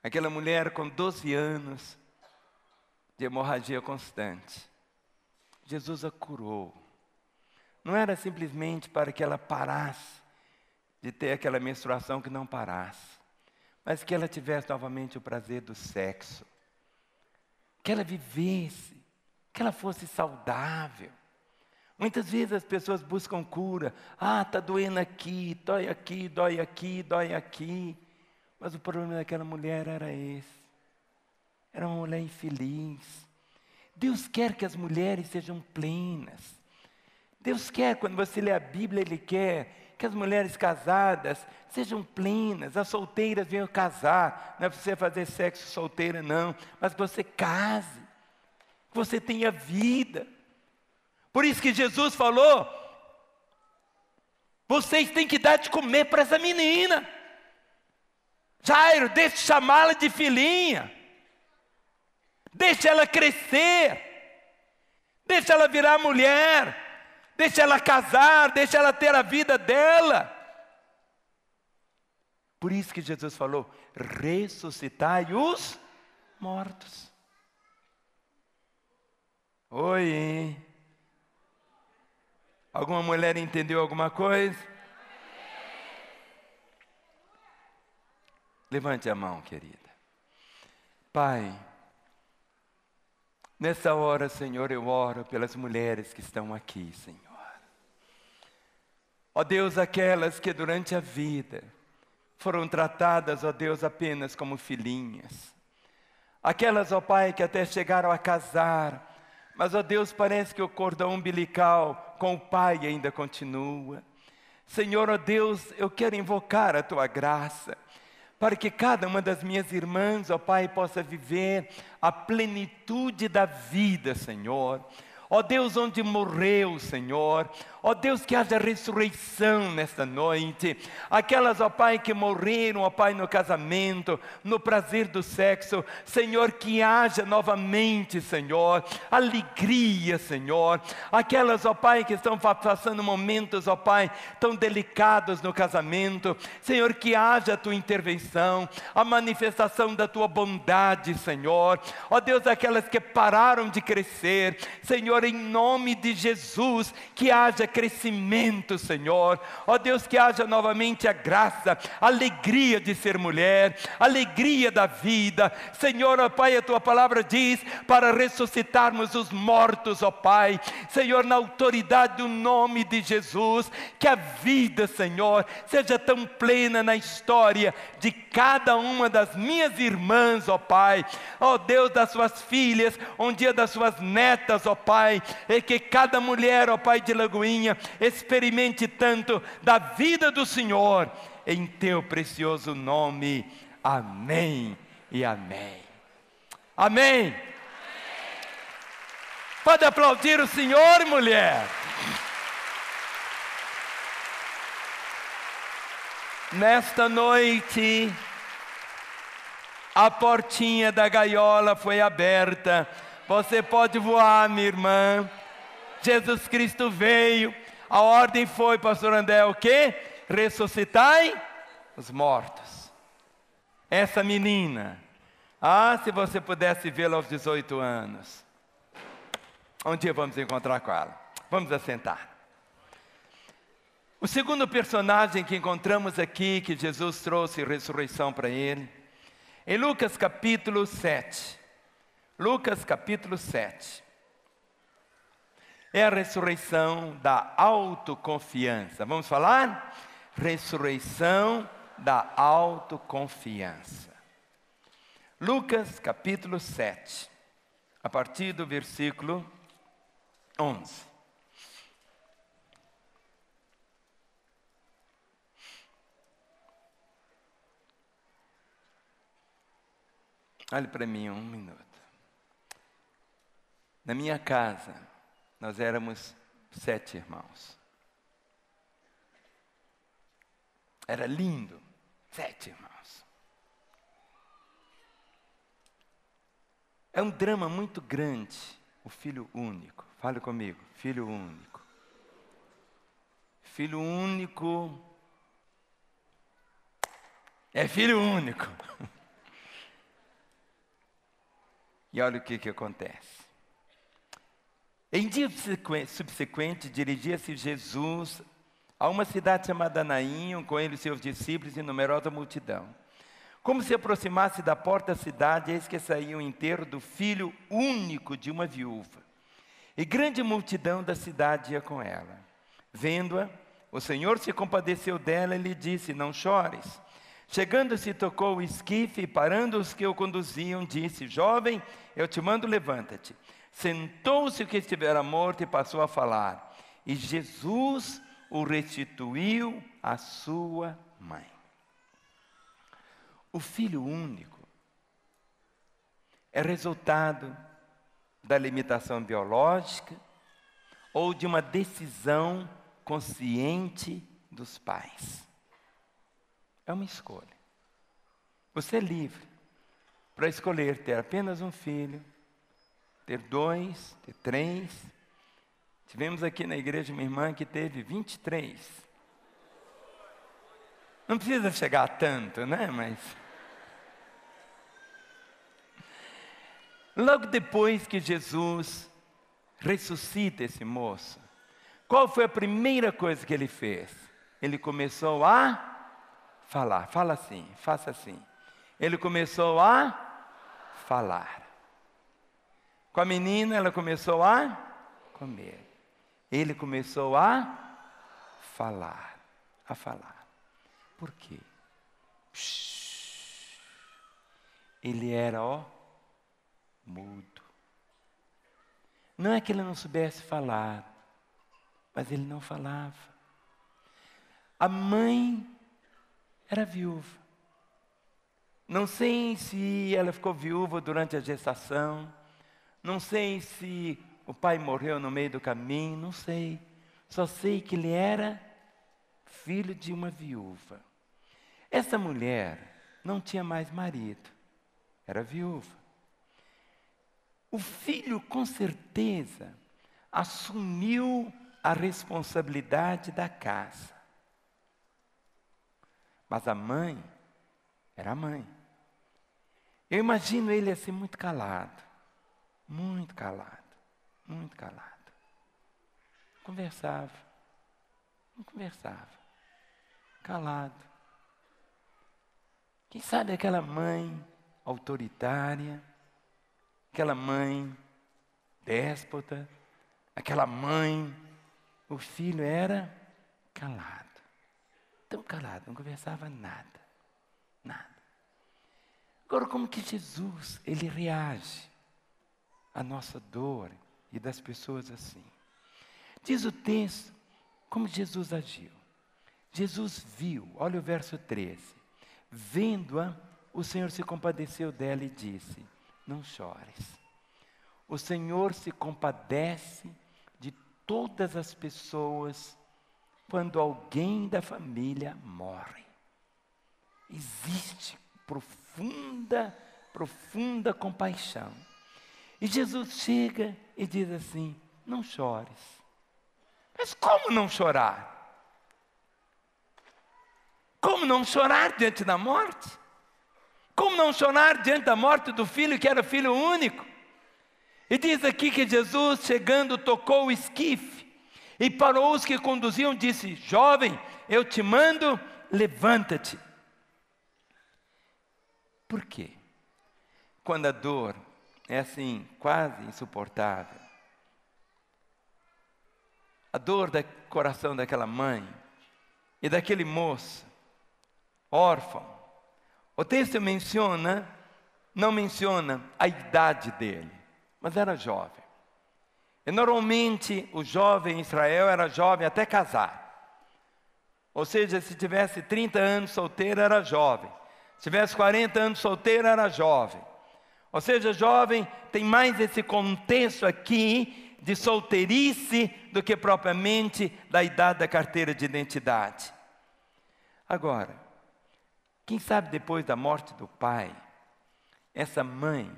[SPEAKER 1] Aquela mulher com 12 anos de hemorragia constante, Jesus a curou. Não era simplesmente para que ela parasse de ter aquela menstruação que não parasse, mas que ela tivesse novamente o prazer do sexo, que ela vivesse, que ela fosse saudável. Muitas vezes as pessoas buscam cura. Está doendo aqui, dói aqui, dói aqui, dói aqui. Mas o problema daquela mulher era esse. Era uma mulher infeliz. Deus quer que as mulheres sejam plenas. Deus quer, quando você lê a Bíblia, Ele quer que as mulheres casadas sejam plenas. As solteiras venham casar. Não é para você fazer sexo solteira, não. Mas que você case. Que você tenha vida. Por isso que Jesus falou: vocês têm que dar de comer para essa menina. Jairo, deixa de chamá-la de filhinha. Deixa ela crescer, deixa ela virar mulher, deixa ela casar, deixa ela ter a vida dela. Por isso que Jesus falou: ressuscitai os mortos. Oi, alguma mulher entendeu alguma coisa? Levante a mão, querida. Pai, nessa hora, Senhor, eu oro pelas mulheres que estão aqui, Senhor. Ó Deus, aquelas que durante a vida foram tratadas, ó Deus, apenas como filhinhas. Aquelas, ó Pai, que até chegaram a casar, mas, ó Deus, parece que o cordão umbilical com o pai ainda continua. Senhor, ó Deus, eu quero invocar a Tua graça, para que cada uma das minhas irmãs, ó Pai, possa viver a plenitude da vida, Senhor. Ó Deus, onde morreu, Senhor. Ó Deus, que haja ressurreição nesta noite. Aquelas, ó Pai, que morreram, ó Pai, no casamento, no prazer do sexo. Senhor, que haja novamente, Senhor, alegria, Senhor. Aquelas, ó Pai, que estão passando momentos, ó Pai, tão delicados no casamento. Senhor, que haja a Tua intervenção, a manifestação da Tua bondade, Senhor. Ó Deus, aquelas que pararam de crescer, Senhor, em nome de Jesus, que haja crescimento, Senhor. Ó Deus, que haja novamente a graça, a alegria de ser mulher, a alegria da vida. Senhor, ó Pai, a Tua palavra diz para ressuscitarmos os mortos, ó Pai. Senhor, na autoridade do nome de Jesus, que a vida, Senhor, seja tão plena na história de cada uma das minhas irmãs, ó Pai. Ó Deus, das suas filhas, um dia das suas netas, ó Pai. E que cada mulher, ó Pai de Lagoinha, experimente tanto da vida do Senhor, em Teu precioso nome. Amém e amém. Amém. Pode aplaudir o Senhor, mulher. Nesta noite, a portinha da gaiola foi aberta. Você pode voar, minha irmã. Jesus Cristo veio. A ordem foi, pastor André, o quê? Ressuscitai os mortos. Essa menina, se você pudesse vê-la aos 18 anos. Um dia vamos encontrar com ela. Vamos assentar. O segundo personagem que encontramos aqui, que Jesus trouxe ressurreição para ele, em Lucas capítulo 7. Lucas capítulo 7. É a ressurreição da autoconfiança. Vamos falar? Ressurreição da autoconfiança. Lucas capítulo 7, a partir do versículo 11. Olhe para mim um minuto. Na minha casa, nós éramos 7 irmãos. Era lindo, 7 irmãos. É um drama muito grande, o filho único. Fale comigo, filho único. Filho único é filho único. E olha o que acontece. Em dia subsequente, dirigia-se Jesus a uma cidade chamada Naim, com ele seus discípulos e numerosa multidão. Como se aproximasse da porta da cidade, eis que saía o enterro do filho único de uma viúva. E grande multidão da cidade ia com ela. Vendo-a, o Senhor se compadeceu dela e lhe disse: não chores. Chegando-se, tocou o esquife e parando os que o conduziam, disse: jovem, eu te mando, levanta-te. Sentou-se o que estivera morto e passou a falar. E Jesus o restituiu à sua mãe. O filho único é resultado da limitação biológica ou de uma decisão consciente dos pais. É uma escolha. Você é livre para escolher ter apenas um filho ter 2, ter 3. Tivemos aqui na igreja uma irmã que teve 23. Não precisa chegar a tanto, né? Mas logo depois que Jesus ressuscita esse moço, qual foi a primeira coisa que ele fez? Ele começou a falar. Fala assim, faça assim. Ele começou a falar. Com a menina, ela começou a comer. Ele começou a falar. A falar. Por quê? Ele era, mudo. Não é que ele não soubesse falar, mas ele não falava. A mãe era viúva. Não sei se ela ficou viúva durante a gestação, não sei se o pai morreu no meio do caminho, não sei. Só sei que ele era filho de uma viúva. Essa mulher não tinha mais marido, era viúva. O filho, com certeza, assumiu a responsabilidade da casa. Mas a mãe era a mãe. Eu imagino ele assim muito calado. Muito calado. Muito calado. Conversava. Não conversava. Calado. Quem sabe aquela mãe autoritária, aquela mãe déspota, aquela mãe, o filho era calado. Tão calado, não conversava nada. Nada. Agora, como que Jesus, ele reage à nossa dor e das pessoas assim? Diz o texto, como Jesus agiu. Jesus viu, olha o verso 13. Vendo-a, o Senhor se compadeceu dela e disse: não chores. O Senhor se compadece de todas as pessoas quando alguém da família morre. Existe profunda, profunda compaixão. E Jesus chega e diz assim: não chores. Mas como não chorar? Como não chorar diante da morte? Como não chorar diante da morte do filho que era filho único? E diz aqui que Jesus, chegando, tocou o esquife e parou os que conduziam, disse: jovem, eu te mando, levanta-te. Por quê? Quando a dor é assim, quase insuportável, a dor do coração daquela mãe e daquele moço, órfão, o texto não menciona a idade dele, mas era jovem. E normalmente o jovem em Israel era jovem até casar. Ou seja, se tivesse 30 anos solteiro, era jovem. Se tivesse 40 anos solteiro, era jovem. Ou seja, jovem tem mais esse contexto aqui de solteirice do que propriamente da idade da carteira de identidade. Agora, quem sabe depois da morte do pai, essa mãe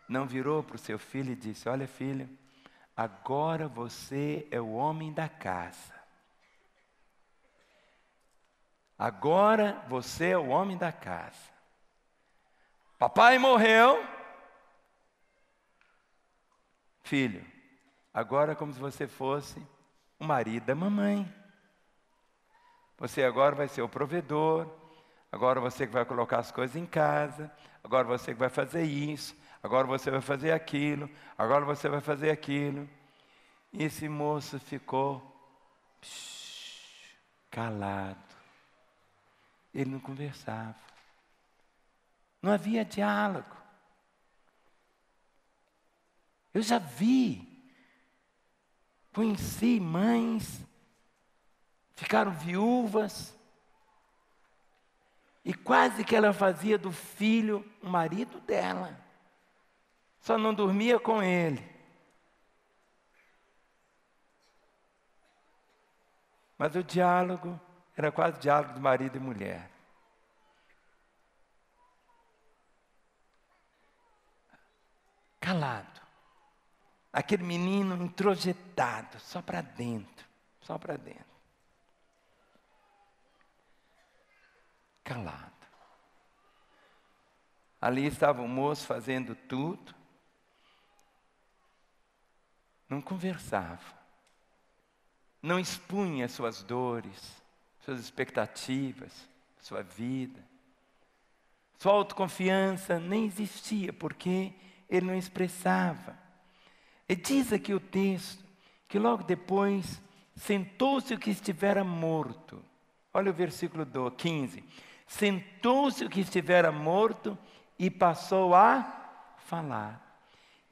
[SPEAKER 1] não virou para o seu filho e disse: olha, filho, agora você é o homem da casa. Agora você é o homem da casa. Papai morreu. Filho, agora é como se você fosse o marido da mamãe. Você agora vai ser o provedor. Agora você que vai colocar as coisas em casa. Agora você que vai fazer isso. Agora você vai fazer aquilo. Agora você vai fazer aquilo. E esse moço ficou calado. Ele não conversava. Não havia diálogo. Eu já conheci mães, ficaram viúvas, e quase que ela fazia do filho o marido dela. Só não dormia com ele. Mas o diálogo era quase diálogo de marido e mulher. Calado. Aquele menino introjetado, só para dentro, só para dentro. Calado. Ali estava o moço fazendo tudo. Não conversava. Não expunha suas dores, suas expectativas, sua vida. Sua autoconfiança nem existia, porque ele não expressava. E diz aqui o texto, que logo depois sentou-se o que estivera morto. Olha o versículo 15. Sentou-se o que estivera morto e passou a falar.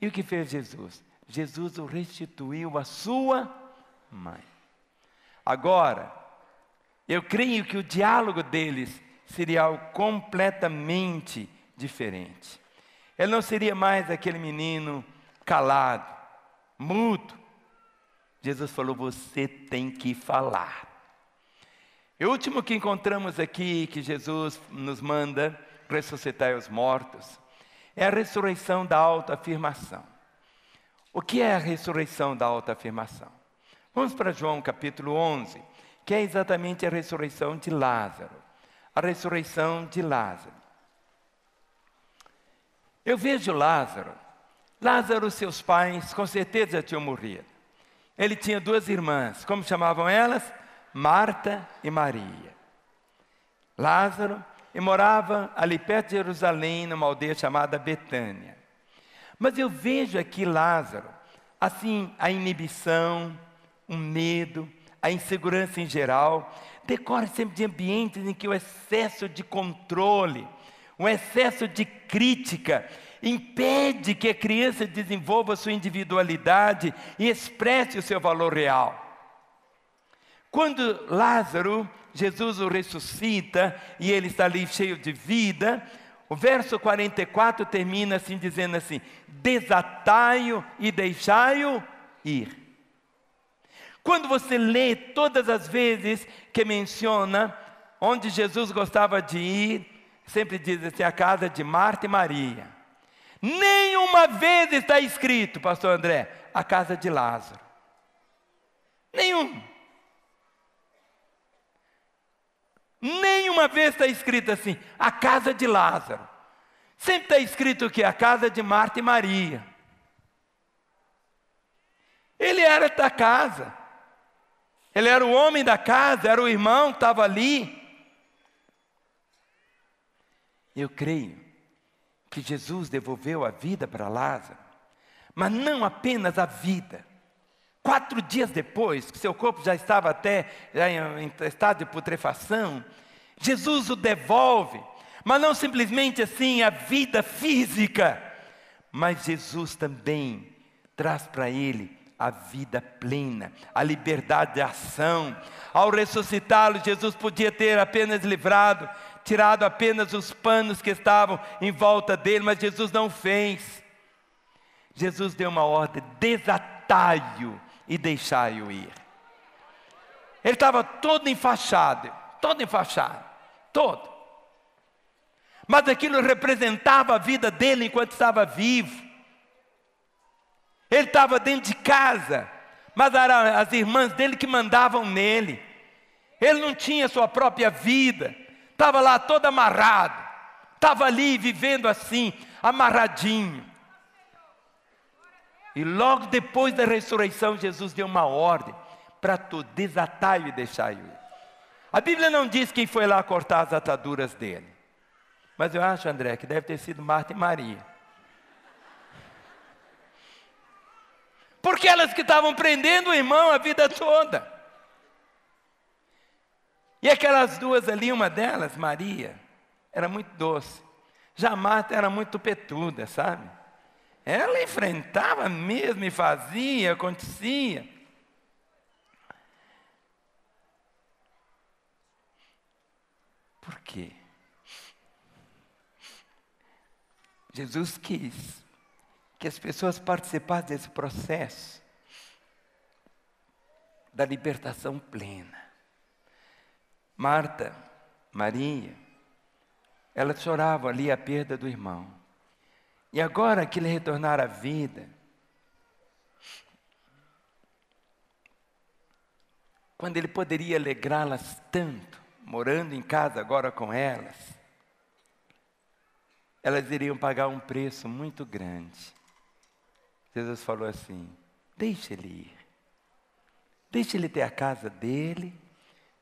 [SPEAKER 1] E o que fez Jesus? Jesus o restituiu à sua mãe. Agora, eu creio que o diálogo deles seria algo completamente diferente. Ele não seria mais aquele menino calado, mudo. Jesus falou: você tem que falar. E o último que encontramos aqui, que Jesus nos manda ressuscitar os mortos, é a ressurreição da autoafirmação. O que é a ressurreição da autoafirmação? Vamos para João capítulo 11, que é exatamente a ressurreição de Lázaro. A ressurreição de Lázaro. Eu vejo Lázaro. Lázaro, seus pais, com certeza já tinham morrido. Ele tinha 2 irmãs, como chamavam elas? Marta e Maria. Lázaro, e morava ali perto de Jerusalém, numa aldeia chamada Betânia. Mas eu vejo aqui Lázaro, assim, a inibição, o medo, a insegurança em geral, decorre sempre de ambientes em que o excesso de controle, o excesso de crítica, impede que a criança desenvolva a sua individualidade e expresse o seu valor real. Quando Lázaro, Jesus o ressuscita e ele está ali cheio de vida, o verso 44 termina assim, dizendo assim: desatai-o e deixai-o ir. Quando você lê todas as vezes que menciona onde Jesus gostava de ir, sempre diz assim, a casa de Marta e Maria. Nenhuma vez está escrito, pastor André, a casa de Lázaro. Nenhuma vez está escrito assim, a casa de Lázaro. Sempre está escrito que a casa de Marta e Maria. Ele era da casa. Ele era o homem da casa, era o irmão que estava ali. Eu creio que Jesus devolveu a vida para Lázaro, mas não apenas a vida. 4 dias depois, que seu corpo já estava até em estado de putrefação, Jesus o devolve, mas não simplesmente assim a vida física, mas Jesus também traz para ele a vida plena, a liberdade de ação. Ao ressuscitá-lo, Jesus podia ter apenas tirado apenas os panos que estavam em volta dele, mas Jesus não fez. Jesus deu uma ordem: desatai-o e deixai-o ir. Ele estava todo enfaixado, todo. Mas aquilo representava a vida dele enquanto estava vivo. Ele estava dentro de casa, mas eram as irmãs dele que mandavam nele. Ele não tinha sua própria vida, estava lá todo amarrado, estava ali vivendo assim, amarradinho. E logo depois da ressurreição, Jesus deu uma ordem para tudo: desatai-o e deixai-o ir. A Bíblia não diz quem foi lá cortar as ataduras dele, mas eu acho, André, que deve ter sido Marta e Maria. Porque elas que estavam prendendo o irmão a vida toda. E aquelas 2 ali, uma delas, Maria, era muito doce. Já Marta era muito petuda, sabe? Ela enfrentava mesmo e fazia, acontecia. Por quê? Jesus quis que as pessoas participassem desse processo da libertação plena. Marta, Maria, elas choravam ali a perda do irmão. E agora que ele retornara à vida, quando Ele poderia alegrá-las tanto, morando em casa agora com elas, elas iriam pagar um preço muito grande. Jesus falou assim: deixa ele ir, deixa ele ter a casa dele,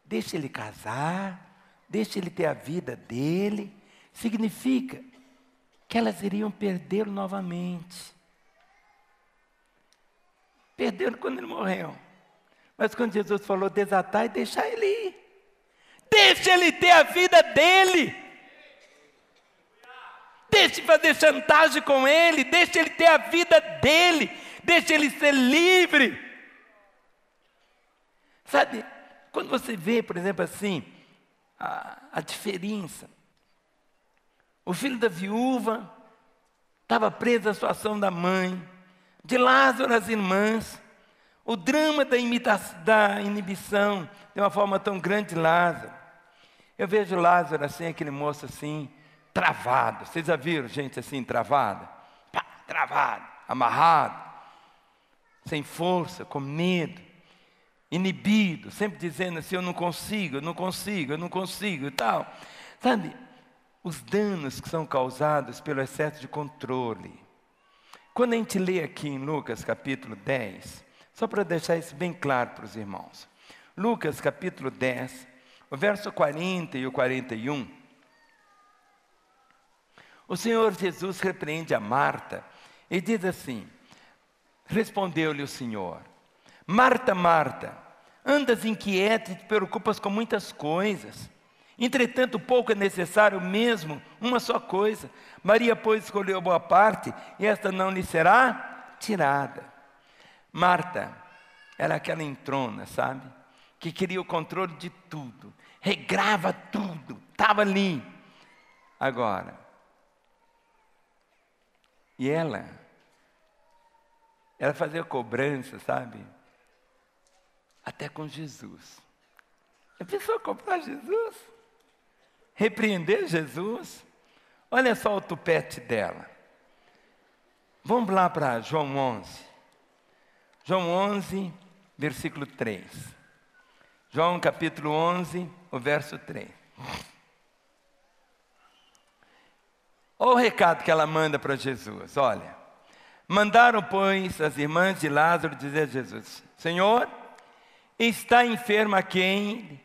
[SPEAKER 1] deixa ele casar, deixa ele ter a vida dele. Significa que elas iriam perdê-lo novamente. Perderam quando ele morreu. Mas quando Jesus falou desatar e deixar ele ir, deixa ele ter a vida dele. Deixe fazer chantagem com ele, deixe ele ter a vida dele, deixe ele ser livre. Sabe, quando você vê, por exemplo, assim, a diferença. O filho da viúva estava preso à situação da mãe, de Lázaro as irmãs, o drama da inibição, de uma forma tão grande de Lázaro. Eu vejo Lázaro assim, aquele moço assim, travado. Vocês já viram gente assim, travada? Pá, travado, amarrado, sem força, com medo, inibido, sempre dizendo assim: eu não consigo, eu não consigo, eu não consigo e tal. Sabe, os danos que são causados pelo excesso de controle. Quando a gente lê aqui em Lucas capítulo 10, só para deixar isso bem claro para os irmãos. Lucas capítulo 10, o verso 40 e o 41. O Senhor Jesus repreende a Marta e diz assim: respondeu-lhe o Senhor: Marta, Marta, andas inquieta e te preocupas com muitas coisas. Entretanto, pouco é necessário mesmo, uma só coisa. Maria, pois, escolheu a boa parte, e esta não lhe será tirada. Marta era aquela entrona, sabe? Que queria o controle de tudo, regrava tudo, estava ali. Agora, e ela fazia cobrança, sabe? Até com Jesus. A pessoa comprar Jesus, repreender Jesus. Olha só o tupete dela. Vamos lá para João 11. João 11, versículo 3. João capítulo 11, o verso 3. Olha o recado que ela manda para Jesus. Olha: mandaram, pois, as irmãs de Lázaro dizer a Jesus: Senhor, está enferma a quem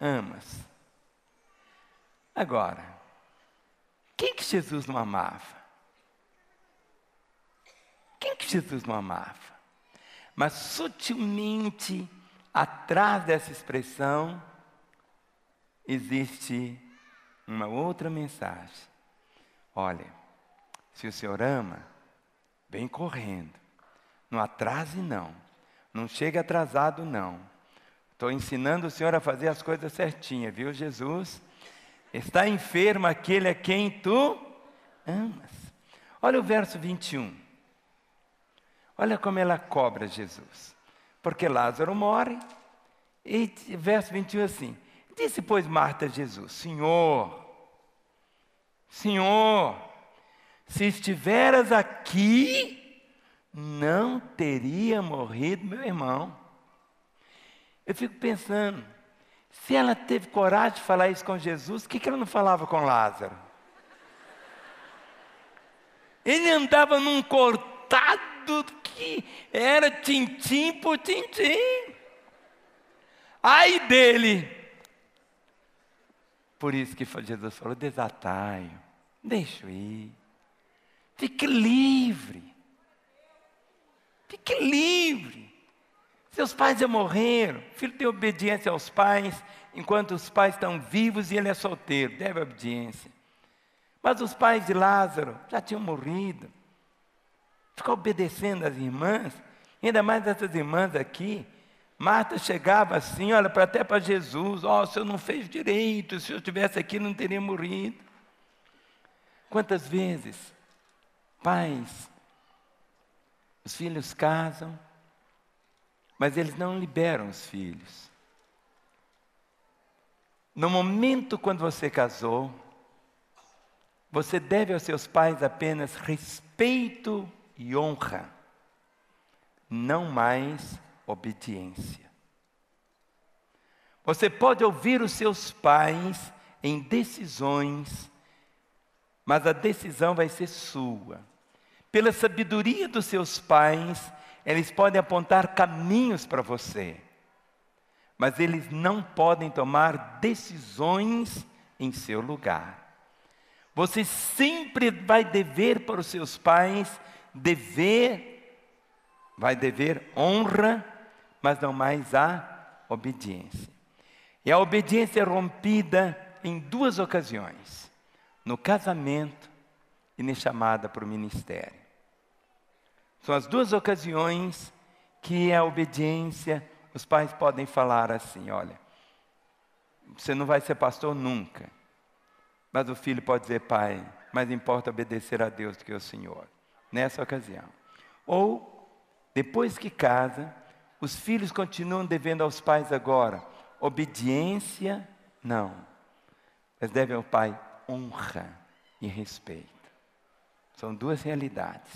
[SPEAKER 1] amas. Agora, quem que Jesus não amava? Quem que Jesus não amava? Mas sutilmente, atrás dessa expressão, existe uma outra mensagem. Olha, se o Senhor ama, vem correndo. Não atrase não. Não chega atrasado não. Estou ensinando o Senhor a fazer as coisas certinhas, viu, Jesus? Está enfermo aquele a quem tu amas. Olha o verso 21. Olha como ela cobra Jesus. Porque Lázaro morre. E verso 21 assim: disse, pois, Marta a Jesus: Senhor, se estiveras aqui, não teria morrido meu irmão. Eu fico pensando, se ela teve coragem de falar isso com Jesus, por que ela não falava com Lázaro? Ele andava num cortado que era tintim por tintim. Ai dele! Por isso que Jesus falou: desatai-o, deixa-o ir, fique livre. Fique livre. Seus pais já morreram. O filho tem obediência aos pais, enquanto os pais estão vivos e ele é solteiro, deve obediência. Mas os pais de Lázaro já tinham morrido. Ficar obedecendo as irmãs, ainda mais essas irmãs aqui. Marta chegava assim, olha, até para Jesus: ó, o senhor não fez direito, se eu estivesse aqui não teria morrido. Quantas vezes pais, os filhos casam, mas eles não liberam os filhos. No momento quando você casou, você deve aos seus pais apenas respeito e honra, não mais obediência. Você pode ouvir os seus pais em decisões, mas a decisão vai ser sua. Pela sabedoria dos seus pais, eles podem apontar caminhos para você, mas eles não podem tomar decisões em seu lugar. Você sempre vai dever para os seus pais, vai dever honra, mas não mais a obediência. E a obediência é rompida em 2 ocasiões: no casamento e na chamada para o ministério. São as 2 ocasiões que a obediência, os pais podem falar assim: olha, você não vai ser pastor nunca. Mas o filho pode dizer: pai, mais importa obedecer a Deus do que ao Senhor. Nessa ocasião. Ou, depois que casa, os filhos continuam devendo aos pais agora obediência, não. Mas devem ao pai honra e respeito. São 2 realidades.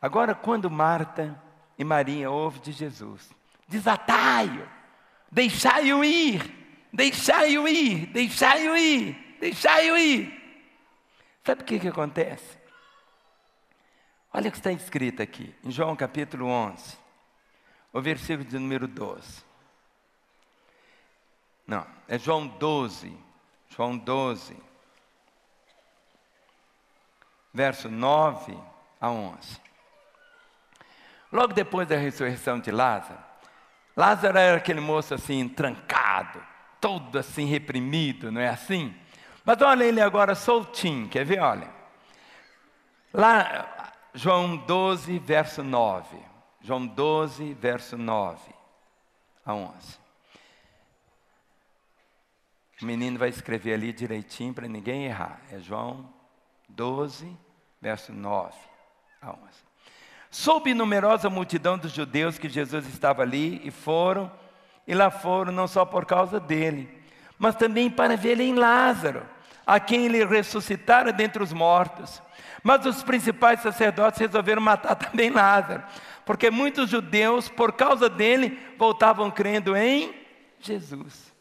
[SPEAKER 1] Agora, quando Marta e Maria ouvem de Jesus: desatai-o, deixai-o ir, deixai-o ir, deixai-o ir, deixai-o ir. Sabe o que acontece? Olha o que está escrito aqui, em João capítulo 11, o versículo de número 12. Não, é João 12, verso 9 a 11. Logo depois da ressurreição de Lázaro, Lázaro era aquele moço assim, trancado, todo assim reprimido, não é assim? Mas olha ele agora soltinho, quer ver? Olha. Lá, João 12, verso 9. João 12, verso 9 a 11. O menino vai escrever ali direitinho para ninguém errar. É João 12, verso 9 a 11. Soube numerosa multidão dos judeus que Jesus estava ali e lá foram não só por causa dele, mas também para ver em Lázaro, a quem ele ressuscitara dentre os mortos. Mas os principais sacerdotes resolveram matar também Lázaro, porque muitos judeus, por causa dele, voltavam crendo em Jesus.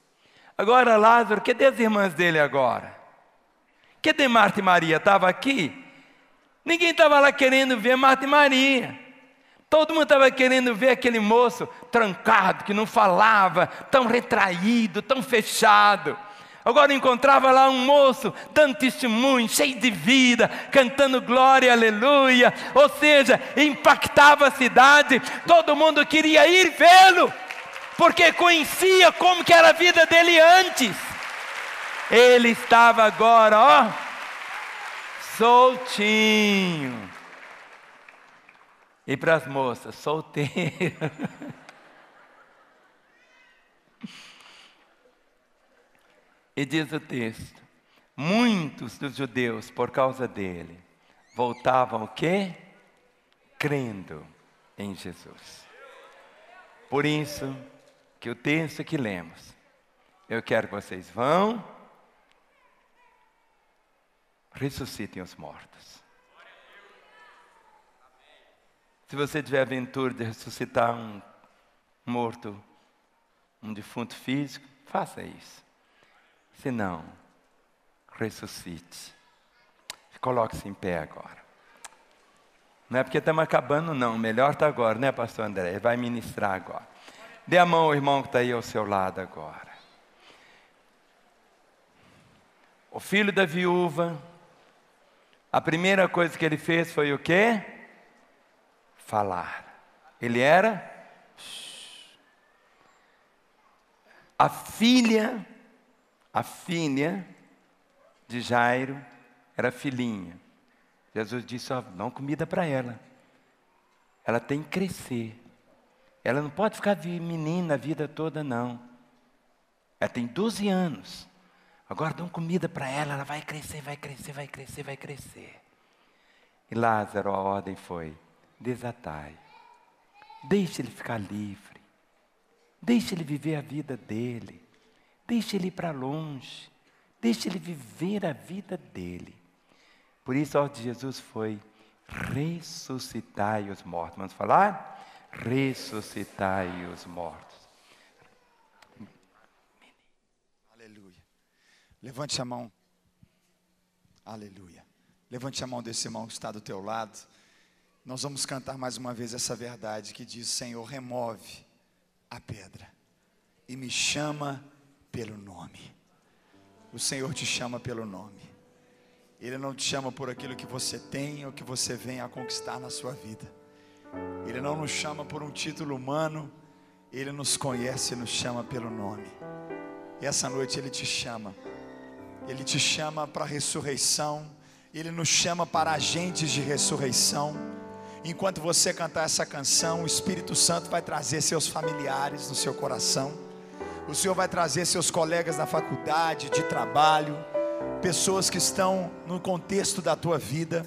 [SPEAKER 1] Agora Lázaro, cadê as irmãs dele agora? Cadê Marta e Maria? Estava aqui? Ninguém estava lá querendo ver Marta e Maria. Todo mundo estava querendo ver aquele moço trancado, que não falava, tão retraído, tão fechado. Agora encontrava lá um moço dando testemunho, cheio de vida, cantando glória, aleluia. Ou seja, impactava a cidade, todo mundo queria ir vê-lo, porque conhecia como que era a vida dele antes. Ele estava agora, ó, soltinho. E para as moças, solteiro. E diz o texto: muitos dos judeus, por causa dele, voltavam o quê? Crendo em Jesus. Por isso que o texto que lemos, eu quero que vocês vão, ressuscitem os mortos. Se você tiver a aventura de ressuscitar um morto, um defunto físico, faça isso. Se não, ressuscite. Coloque-se em pé agora. Não é porque estamos acabando, não. Melhor está agora, né, pastor André? Ele vai ministrar agora. Dê a mão ao irmão que está aí ao seu lado agora. O filho da viúva, a primeira coisa que ele fez foi o quê? Falar. Ele era? A filha de Jairo era filhinha. Jesus disse: ó, dá uma comida para ela. Ela tem que crescer. Ela não pode ficar menina a vida toda, não. Ela tem 12 anos. Agora dão comida para ela, ela vai crescer, vai crescer, vai crescer, vai crescer. E Lázaro, a ordem foi: desatai. Deixe ele ficar livre. Deixe ele viver a vida dele. Deixe ele ir para longe. Deixe ele viver a vida dele. Por isso a ordem de Jesus foi: ressuscitai os mortos. Vamos falar? Ressuscitai os mortos.
[SPEAKER 2] Levante a mão. Aleluia. Levante a mão desse irmão que está do teu lado. Nós vamos cantar mais uma vez essa verdade que diz: Senhor, remove a pedra e me chama pelo nome. O Senhor te chama pelo nome. Ele não te chama por aquilo que você tem ou que você vem a conquistar na sua vida. Ele não nos chama por um título humano. Ele nos conhece e nos chama pelo nome. E essa noite Ele te chama. Ele te chama para a ressurreição. Ele nos chama para agentes de ressurreição. Enquanto você cantar essa canção, o Espírito Santo vai trazer seus familiares no seu coração. O Senhor vai trazer seus colegas na faculdade, de trabalho, pessoas que estão no contexto da tua vida.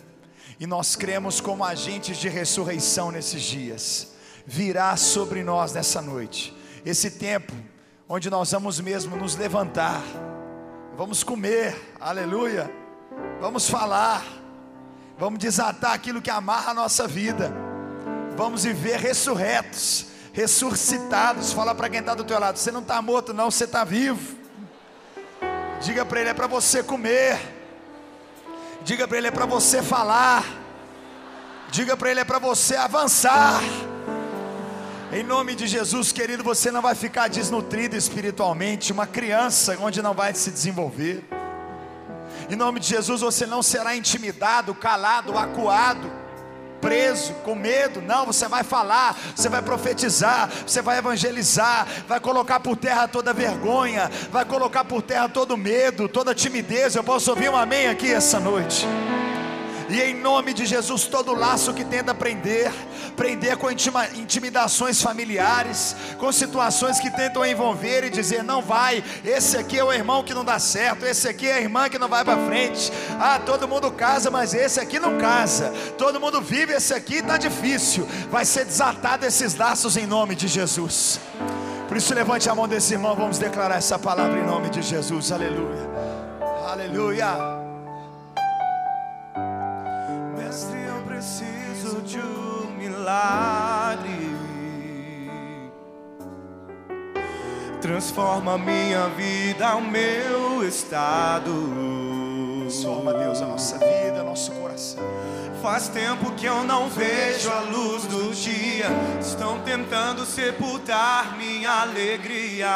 [SPEAKER 2] E nós cremos como agentes de ressurreição nesses dias. Virá sobre nós nessa noite esse tempo onde nós vamos mesmo nos levantar, vamos comer, aleluia, vamos falar, vamos desatar aquilo que amarra a nossa vida, vamos viver ressurretos, ressuscitados. Fala para quem está do teu lado: você não está morto não, você está vivo. Diga para ele: é para você comer. Diga para ele: é para você falar. Diga para ele: é para você avançar. Em nome de Jesus, querido, você não vai ficar desnutrido espiritualmente, uma criança onde não vai se desenvolver. Em nome de Jesus, você não será intimidado, calado, acuado, preso, com medo. Não, você vai falar, você vai profetizar, você vai evangelizar, vai colocar por terra toda vergonha, vai colocar por terra todo medo, toda timidez. Eu posso ouvir um amém aqui essa noite? E em nome de Jesus, todo laço que tenta prender com intimidações familiares, com situações que tentam envolver e dizer: não vai, esse aqui é o irmão que não dá certo, esse aqui é a irmã que não vai para frente. Ah, todo mundo casa, mas esse aqui não casa. Todo mundo vive, esse aqui está difícil. Vai ser desatado esses laços em nome de Jesus. Por isso, levante a mão desse irmão, vamos declarar essa palavra em nome de Jesus. Aleluia, aleluia.
[SPEAKER 4] Mestre, eu preciso de um milagre. Transforma minha vida, o meu estado.
[SPEAKER 2] Transforma, Deus, a nossa vida, nosso coração.
[SPEAKER 4] Faz tempo que eu não vejo a luz do dia. Estão tentando sepultar minha alegria,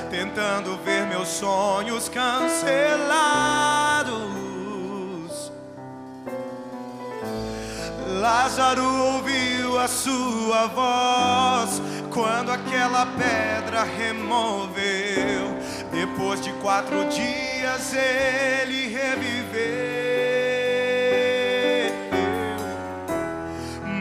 [SPEAKER 4] tentando ver meus sonhos cancelados. Lázaro ouviu a sua voz quando aquela pedra removeu. Depois de 4 dias ele reviveu.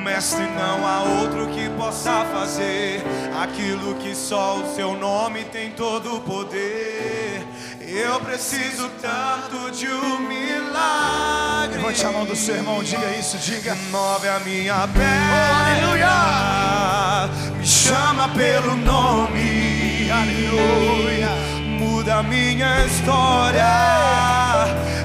[SPEAKER 4] Mestre, não há outro que possa fazer aquilo que só o seu nome tem todo o poder. Eu preciso tanto de um milagre.
[SPEAKER 2] Levante a mão do seu irmão, diga isso, diga:
[SPEAKER 4] move a minha pedra, aleluia. Me chama pelo nome, aleluia. Muda a minha história,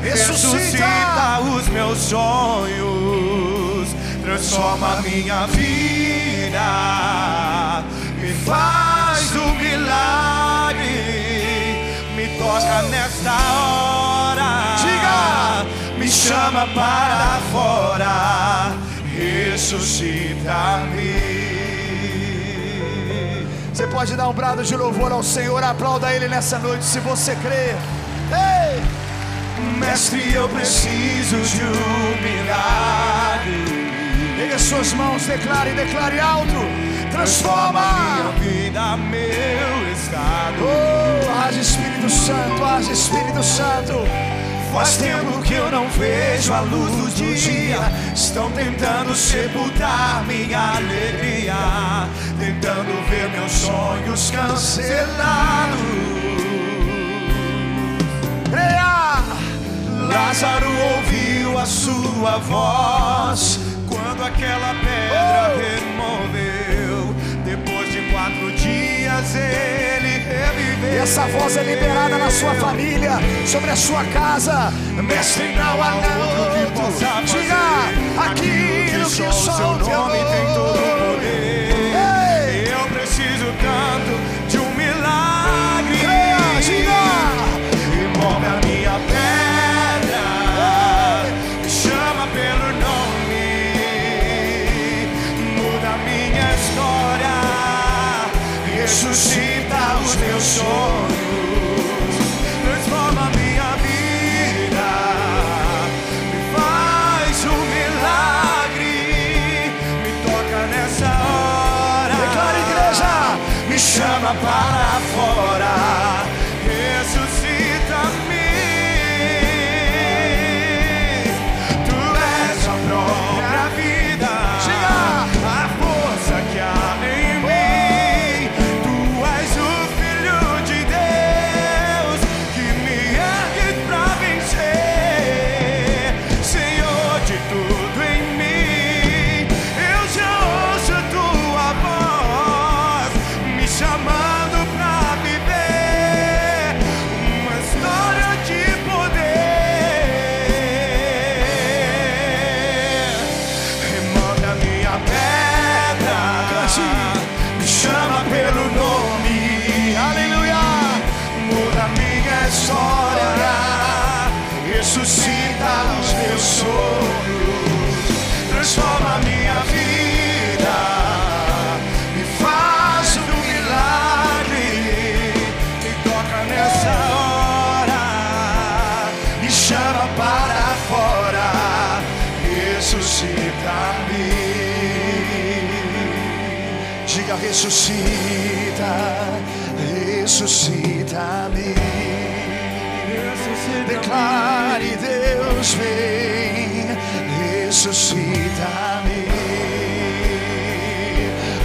[SPEAKER 4] ressuscita os meus sonhos, transforma a minha vida, me faz um milagre. Me toca nesta hora, diga, me chama para fora, ressuscita-me.
[SPEAKER 2] Você pode dar um brado de louvor ao Senhor, aplauda Ele nessa noite se você crer. Ei!
[SPEAKER 4] Mestre, eu preciso de um milagre.
[SPEAKER 2] Pegue as suas mãos, declare alto. Transforma
[SPEAKER 4] minha vida, meu estado.
[SPEAKER 2] Oh, age Espírito Santo, age Espírito Santo.
[SPEAKER 4] Faz tempo que eu não vejo a luz do dia. Estão tentando sepultar minha alegria, tentando ver meus sonhos cancelados.
[SPEAKER 2] Creia!
[SPEAKER 4] Lázaro ouviu a sua voz quando aquela pedra removeu. Depois de 4 dias ele reviveu.
[SPEAKER 2] E essa voz é liberada na sua família, sobre a sua casa.
[SPEAKER 4] Mestre, não há outro que possa fazer
[SPEAKER 2] diga aquilo que
[SPEAKER 4] só o seu nome tem todo o poder. Eu preciso tanto de um milagre.
[SPEAKER 2] Creia, diga.
[SPEAKER 4] E move a chama para fora, ressuscita-me. Tu és a própria vida, a força que há em mim. Tu és o Filho de Deus que me ergue pra vencer, Senhor de tudo em mim. Eu já ouço tua voz me chamando pra viver uma história de poder. Remove a minha pedra, me chama pelo nome, aleluia. Muda minha história, ressuscita os meus sonhos, transforma minha vida, me faz um milagre, me toca nessa hora, me chama para fora, ressuscita-me. Diga: ressuscita, ressuscita-me. Declare: Deus vem, ressuscita-me.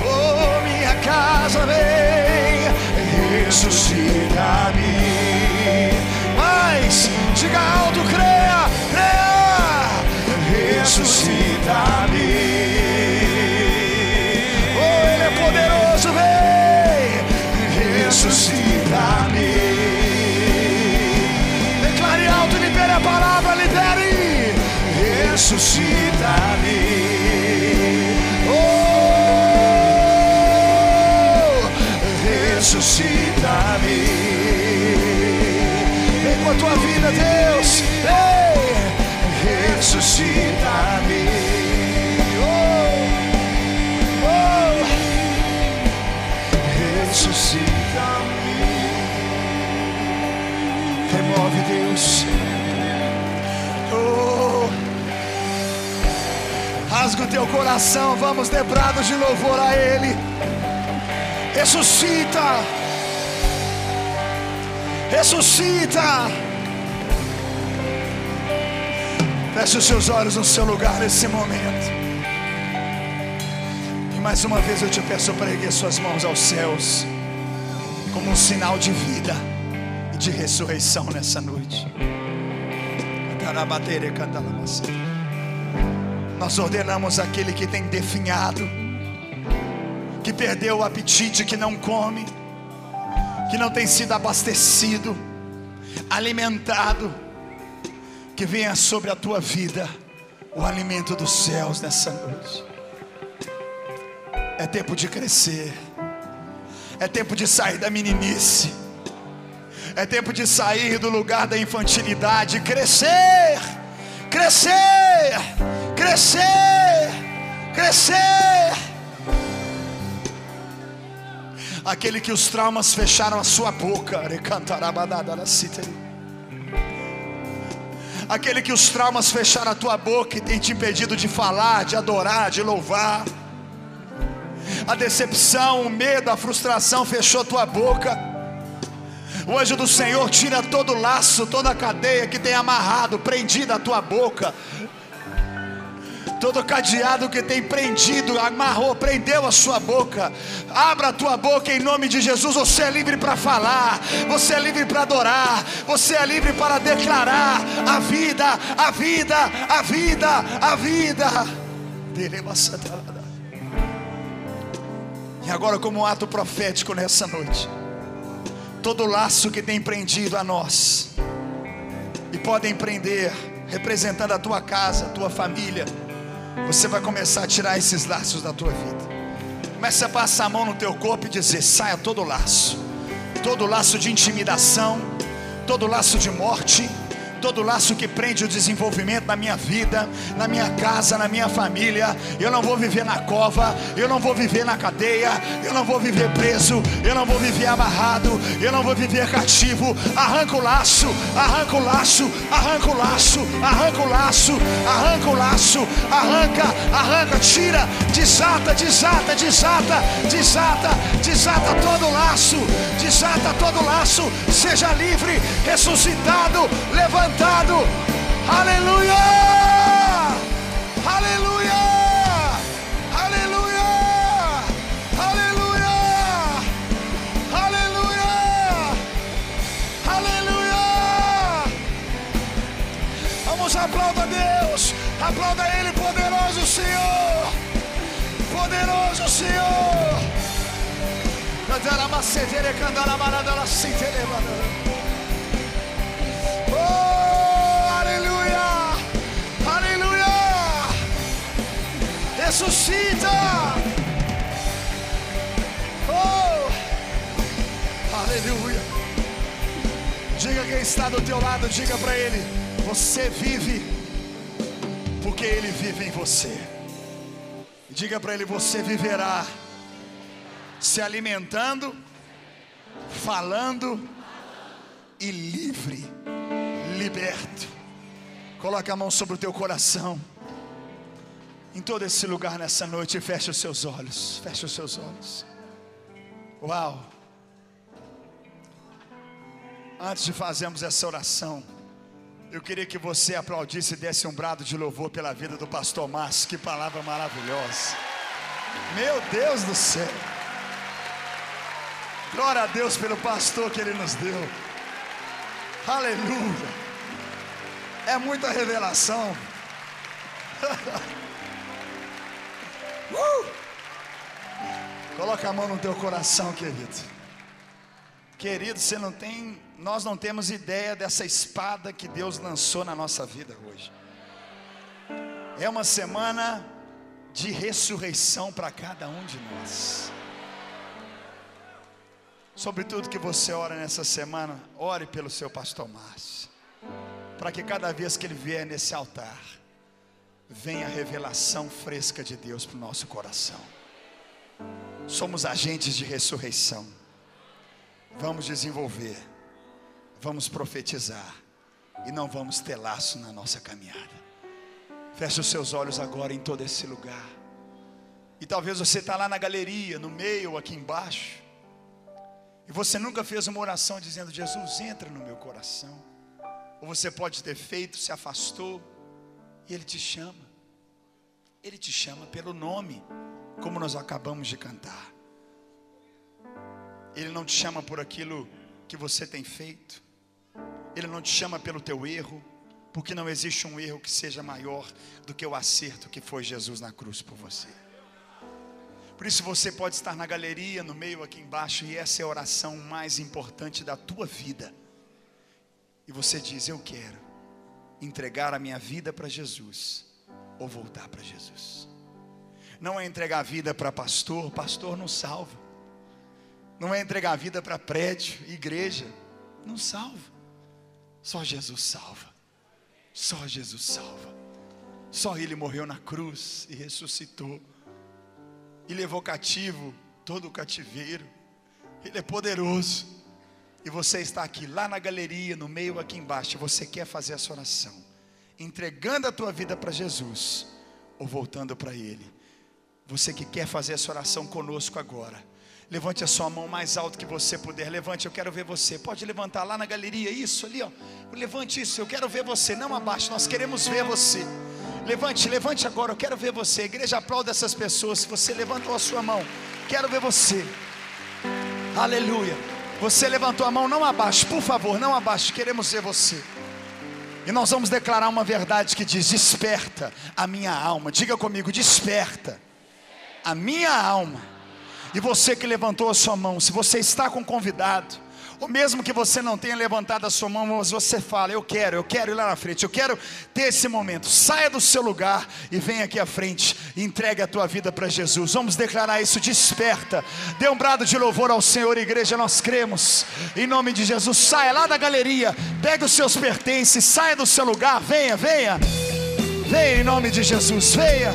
[SPEAKER 4] Oh, minha casa vem, ressuscita-me. Mas diga alto, creia, creia, ressuscita-me. Oh, Ele é poderoso, vem, ressuscita-me. Declare alto, libere a palavra, libere. Ressuscita-me. Oh, ressuscita-me. Vem com a tua vida, Deus. Vem, ressuscita-me. Oh, ressuscita-me. Remove, Deus. Oh, rasga o teu coração. Vamos debrados de louvor a Ele. Ressuscita, ressuscita. Feche os seus olhos no seu lugar nesse momento. E mais uma vez eu te peço para erguer suas mãos aos céus, como um sinal de vida e de ressurreição nessa noite. Nós ordenamos aquele que tem definhado, que perdeu o apetite, que não come, que não tem sido abastecido, alimentado, que venha sobre a tua vida o alimento dos céus nessa noite. É tempo de crescer, é tempo de sair da meninice, é tempo de sair do lugar da infantilidade, crescer, crescer, crescer, crescer. Aquele que os traumas fecharam a sua boca, aquele que os traumas fecharam a tua boca e tem te impedido de falar, de adorar, de louvar. A decepção, o medo, a frustração fechou tua boca. O anjo do Senhor tira todo o laço, toda a cadeia que tem amarrado, prendido a tua boca. Todo cadeado que tem prendido, amarrou, prendeu a sua boca. Abra a tua boca em nome de Jesus. Você é livre para falar, você é livre para adorar, você é livre para declarar a vida, a vida, a vida, a vida. E agora, como um ato profético nessa noite, todo laço que tem prendido a nós e podem prender, representando a tua casa, a tua família, você vai começar a tirar esses laços da tua vida. Começa a passar a mão no teu corpo e dizer: saia todo laço de intimidação, todo laço de morte,
[SPEAKER 2] todo laço que prende o desenvolvimento na minha vida, na minha casa, na minha família. Eu não vou viver na cova, eu não vou viver na cadeia, eu não vou viver preso, eu não vou viver amarrado, eu não vou viver cativo. Arranca o laço, arranca o laço, arranca o laço, arranca o laço, arranca o laço, arranca, tira, desata, desata, desata, desata, desata todo o laço, desata todo o laço. Seja livre, ressuscitado, levantado. Aleluia, aleluia, aleluia, aleluia, aleluia, aleluia. Vamos, aplauda a Deus, aplauda Ele, poderoso Senhor, poderoso Senhor. Oh, aleluia, aleluia. Ressuscita. Oh, aleluia. Diga quem está do teu lado, diga para ele: você vive porque ele vive em você. Diga para ele: você viverá se alimentando, falando e livre, liberto. Coloque a mão sobre o teu coração, em todo esse lugar nessa noite, e feche os seus olhos. Feche os seus olhos. Uau! Antes de fazermos essa oração, eu queria que você aplaudisse e desse um brado de louvor pela vida do pastor Márcio. Que palavra maravilhosa! Meu Deus do céu! Glória a Deus pelo pastor que Ele nos deu. Aleluia. É muita revelação. Coloca a mão no teu coração, querido. Querido, nós não temos ideia dessa espada que Deus lançou na nossa vida hoje. É uma semana de ressurreição para cada um de nós. Sobretudo que você ora nessa semana, ore pelo seu pastor Márcio, para que cada vez que ele vier nesse altar, venha a revelação fresca de Deus para o nosso coração. Somos agentes de ressurreição. Vamos desenvolver, vamos profetizar, e não vamos ter laço na nossa caminhada. Feche os seus olhos agora em todo esse lugar. E talvez você está lá na galeria, no meio ou aqui embaixo, e você nunca fez uma oração dizendo: Jesus, entra no meu coração. Ou você pode ter feito, se afastou, e Ele te chama. Ele te chama pelo nome, como nós acabamos de cantar. Ele não te chama por aquilo que você tem feito. Ele não te chama pelo teu erro, porque não existe um erro que seja maior do que o acerto que foi Jesus na cruz por você. Por isso você pode estar na galeria, no meio aqui embaixo, e essa é a oração mais importante da tua vida. E você diz: eu quero entregar a minha vida para Jesus, ou voltar para Jesus. Não é entregar a vida para pastor, pastor não salva. Não é entregar a vida para prédio, igreja, não salva. Só Jesus salva. Só Jesus salva. Só Ele morreu na cruz e ressuscitou, e levou cativo todo o cativeiro. Ele é poderoso. E você está aqui, lá na galeria, no meio aqui embaixo, você quer fazer essa oração, entregando a tua vida para Jesus, ou voltando para Ele. Você que quer fazer essa oração conosco agora, levante a sua mão mais alto que você puder. Levante, eu quero ver você. Pode levantar lá na galeria, isso ali, ó. Levante isso, eu quero ver você, não abaixo, nós queremos ver você. Levante, levante agora, eu quero ver você. Igreja, aplauda essas pessoas. Se você levantou a sua mão, quero ver você. Aleluia. Você levantou a mão, não abaixo, por favor, não abaixo, queremos ver você. E nós vamos declarar uma verdade que diz: desperta a minha alma. Diga comigo: desperta a minha alma. E você que levantou a sua mão, se você está com convidado, ou mesmo que você não tenha levantado a sua mão, mas você fala: eu quero ir lá na frente, eu quero ter esse momento. Saia do seu lugar e venha aqui à frente e entregue a tua vida para Jesus. Vamos declarar isso. Desperta, dê um brado de louvor ao Senhor, igreja. Nós cremos em nome de Jesus. Saia lá da galeria, pegue os seus pertences, saia do seu lugar, venha em nome de Jesus, venha.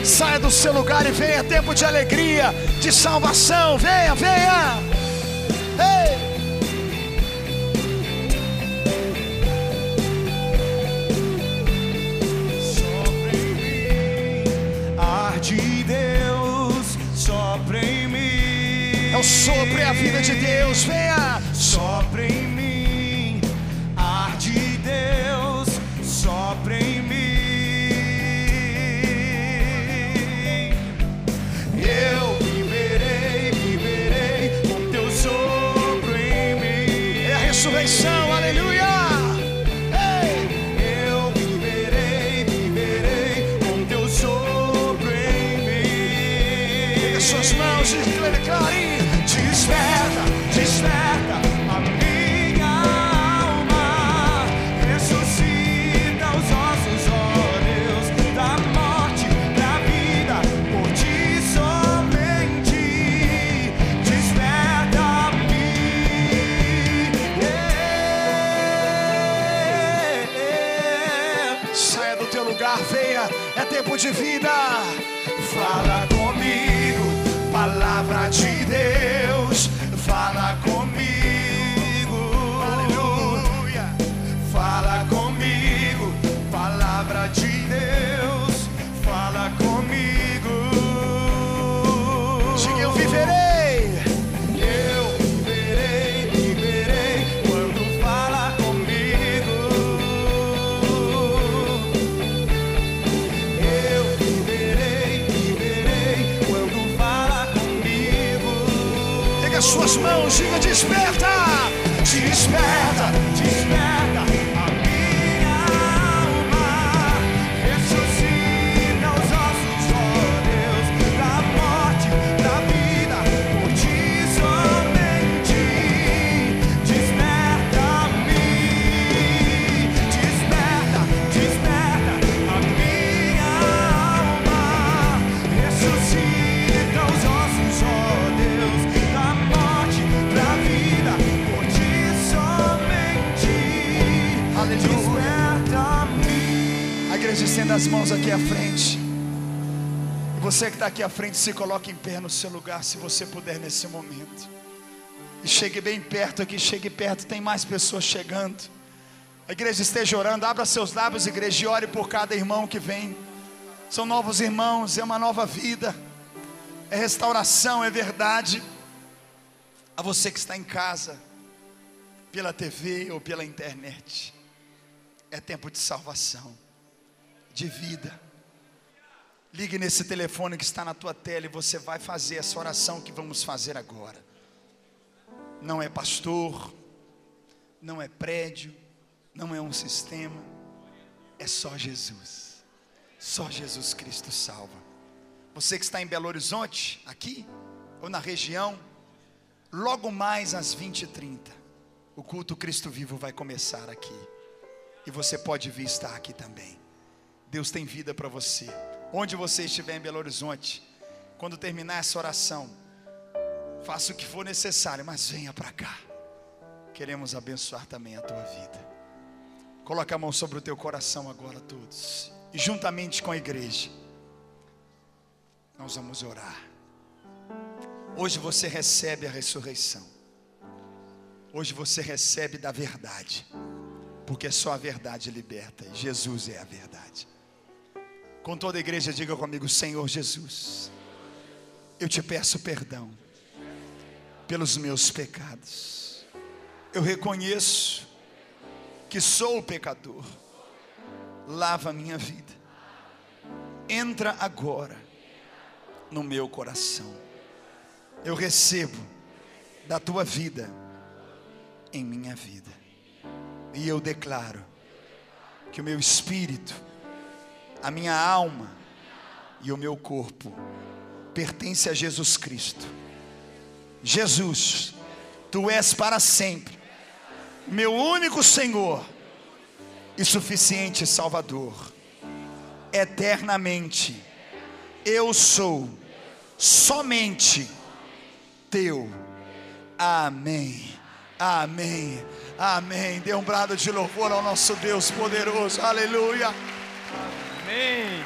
[SPEAKER 2] Saia do seu lugar e venha. Tempo de alegria, de salvação. Venha. Ei!
[SPEAKER 4] Sopra em mim, ar de Deus, sopra em mim.
[SPEAKER 2] É o sopro e a vida de Deus. Venha.
[SPEAKER 4] Sopra em mim, ar de Deus, sopra em mim. Eu viverei com teu sopro em mim.
[SPEAKER 2] É a ressurreição, aleluia.
[SPEAKER 4] Ei! Eu viverei com teu sopro em mim.
[SPEAKER 2] Pegue as suas mãos e declare:
[SPEAKER 4] Desperta a minha alma, ressuscita os ossos, ó Deus, da morte pra vida, por ti somente. Desperta a mim.
[SPEAKER 2] saia do teu lugar, venha. É tempo de vida.
[SPEAKER 4] Fala comigo, palavra de Deus, fala comigo,
[SPEAKER 2] Aleluia.
[SPEAKER 4] fala comigo, palavra de Deus, fala comigo.
[SPEAKER 2] Diga: eu viverei.
[SPEAKER 4] Eu viverei quando fala comigo. Eu viverei quando fala comigo.
[SPEAKER 2] Pegue as suas mãos, diga: desperta.
[SPEAKER 4] Desperta a minha alma, ressuscita os ossos, ó Deus, da morte, da vida, por ti somente. Desperta a mim, desperta a minha alma, ressuscita os ossos, ó Deus, da morte, da vida, por ti somente. Desperta a mim.
[SPEAKER 2] A igreja estenda as mãos aqui à frente. E você que está aqui à frente, se coloque em pé no seu lugar, se você puder, nesse momento. E chegue bem perto aqui, chegue perto, tem mais pessoas chegando. A igreja esteja orando, abra seus lábios, igreja, e ore por cada irmão que vem. São novos irmãos, é uma nova vida, é restauração, é verdade. A você que está em casa, pela TV ou pela internet, é tempo de salvação, de vida. Ligue nesse telefone que está na tua tela e você vai fazer essa oração que vamos fazer agora. Não é pastor, não é prédio, não é um sistema, é só Jesus. Só Jesus Cristo salva. Você que está em Belo Horizonte, aqui, ou na região, logo mais às 20h30, o culto Cristo Vivo vai começar aqui. E você pode vir estar aqui também. Deus tem vida para você. Onde você estiver em Belo Horizonte, quando terminar essa oração, faça o que for necessário, mas venha para cá. Queremos abençoar também a tua vida. Coloca a mão sobre o teu coração agora, todos. E juntamente com a igreja, nós vamos orar. Hoje você recebe a ressurreição. Hoje você recebe da verdade. Porque só a verdade liberta. E Jesus é a verdade. Com toda a igreja, diga comigo: Senhor Jesus, eu te peço perdão pelos meus pecados. Eu reconheço que sou pecador. Lava a minha vida. Entra agora no meu coração. Eu recebo da tua vida em minha vida. E eu declaro que o meu espírito, a minha alma e o meu corpo pertence a Jesus Cristo. Jesus Tu és para sempre meu único Senhor e suficiente Salvador. Eternamente eu sou somente teu. Amém, amém, amém. Dê um brado de louvor ao nosso Deus poderoso. Aleluia.
[SPEAKER 1] Amém.